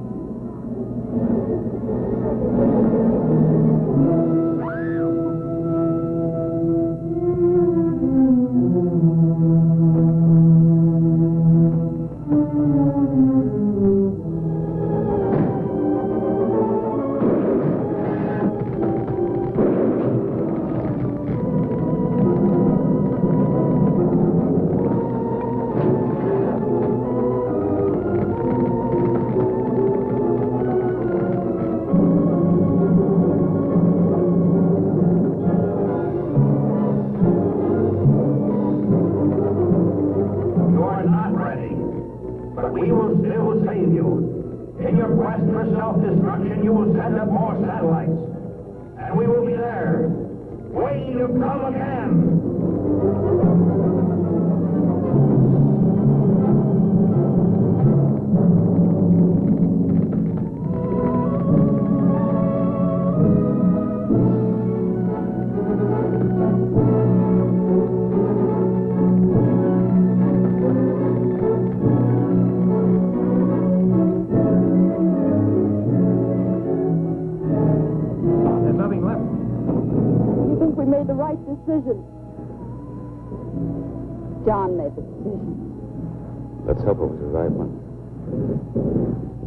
John made the decision. Let's hope it was the right one.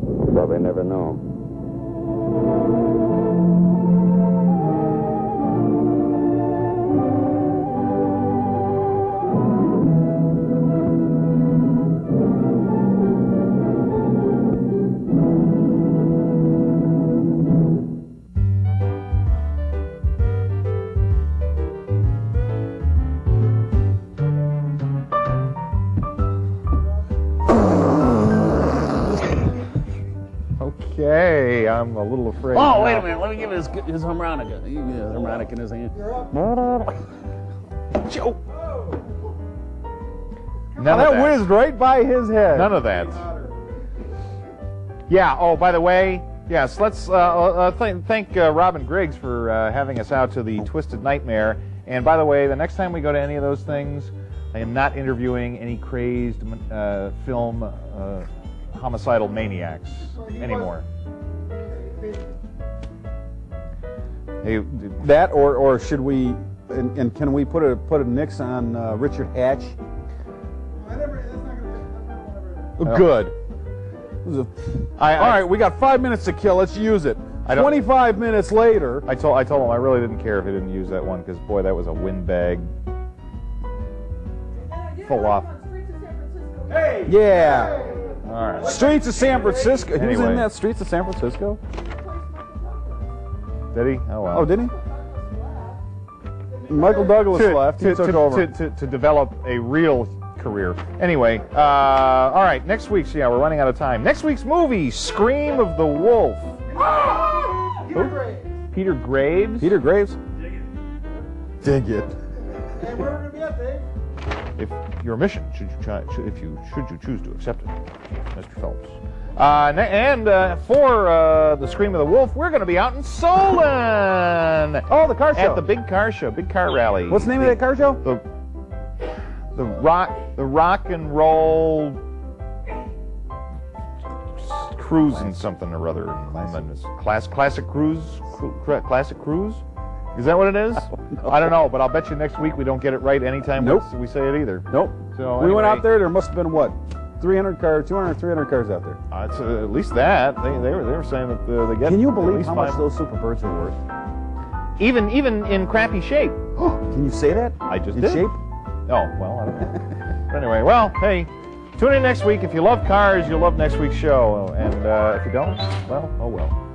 We'll probably never know. Okay, I'm a little afraid. Oh, now. wait a minute. Let me give his harmonica. He has a harmonica in his hand. Joe. None of that whizzed right by his head. None of that. Yeah, oh, by the way, yes, let's thank Robin Griggs for having us out to the Twisted Nightmare. And by the way, the next time we go to any of those things, I am not interviewing any crazed film homicidal maniacs anymore. Hey, that or should we? And can we put a nix on Richard Hatch? Good. All right, we got 5 minutes to kill. Let's use it. 25 minutes later. I told him I really didn't care if he didn't use that one because boy, that was a windbag. Full off. Hey. Yeah. All right. Streets of San Francisco. He was Anyway. in that Streets of San Francisco. Did he? Oh well. Oh, did he? Michael Douglas left. He took over to develop a real career. Anyway, all right. Next week's we're running out of time. Next week's movie, Scream of the Wolf. Peter Graves. Peter Graves. Peter Graves. Dig it. Hey, where are we going to be at, Dave? If your mission, should you choose to accept it, Mr. Phelps. And for the Scream of the Wolf, we're going to be out in Solon. Oh, the car show. At the big car show, big car rally. What's the name of that car show? The rock and roll cruise and something or other. Classic cruise. Classic cruise. Is that what it is? I don't know, but I'll bet you next week we don't get it right anytime we say it either. Nope. So we went out there. There must have been what, 300 cars, 200, 300 cars out there. It's at least that they were saying that they get. Can you at believe least how much 5. those Superbirds are worth? Even in crappy shape. Can you say that? I just in did. shape? Oh well, I don't know. But anyway, well, hey, tune in next week. If you love cars, you'll love next week's show, and if you don't, well, oh well.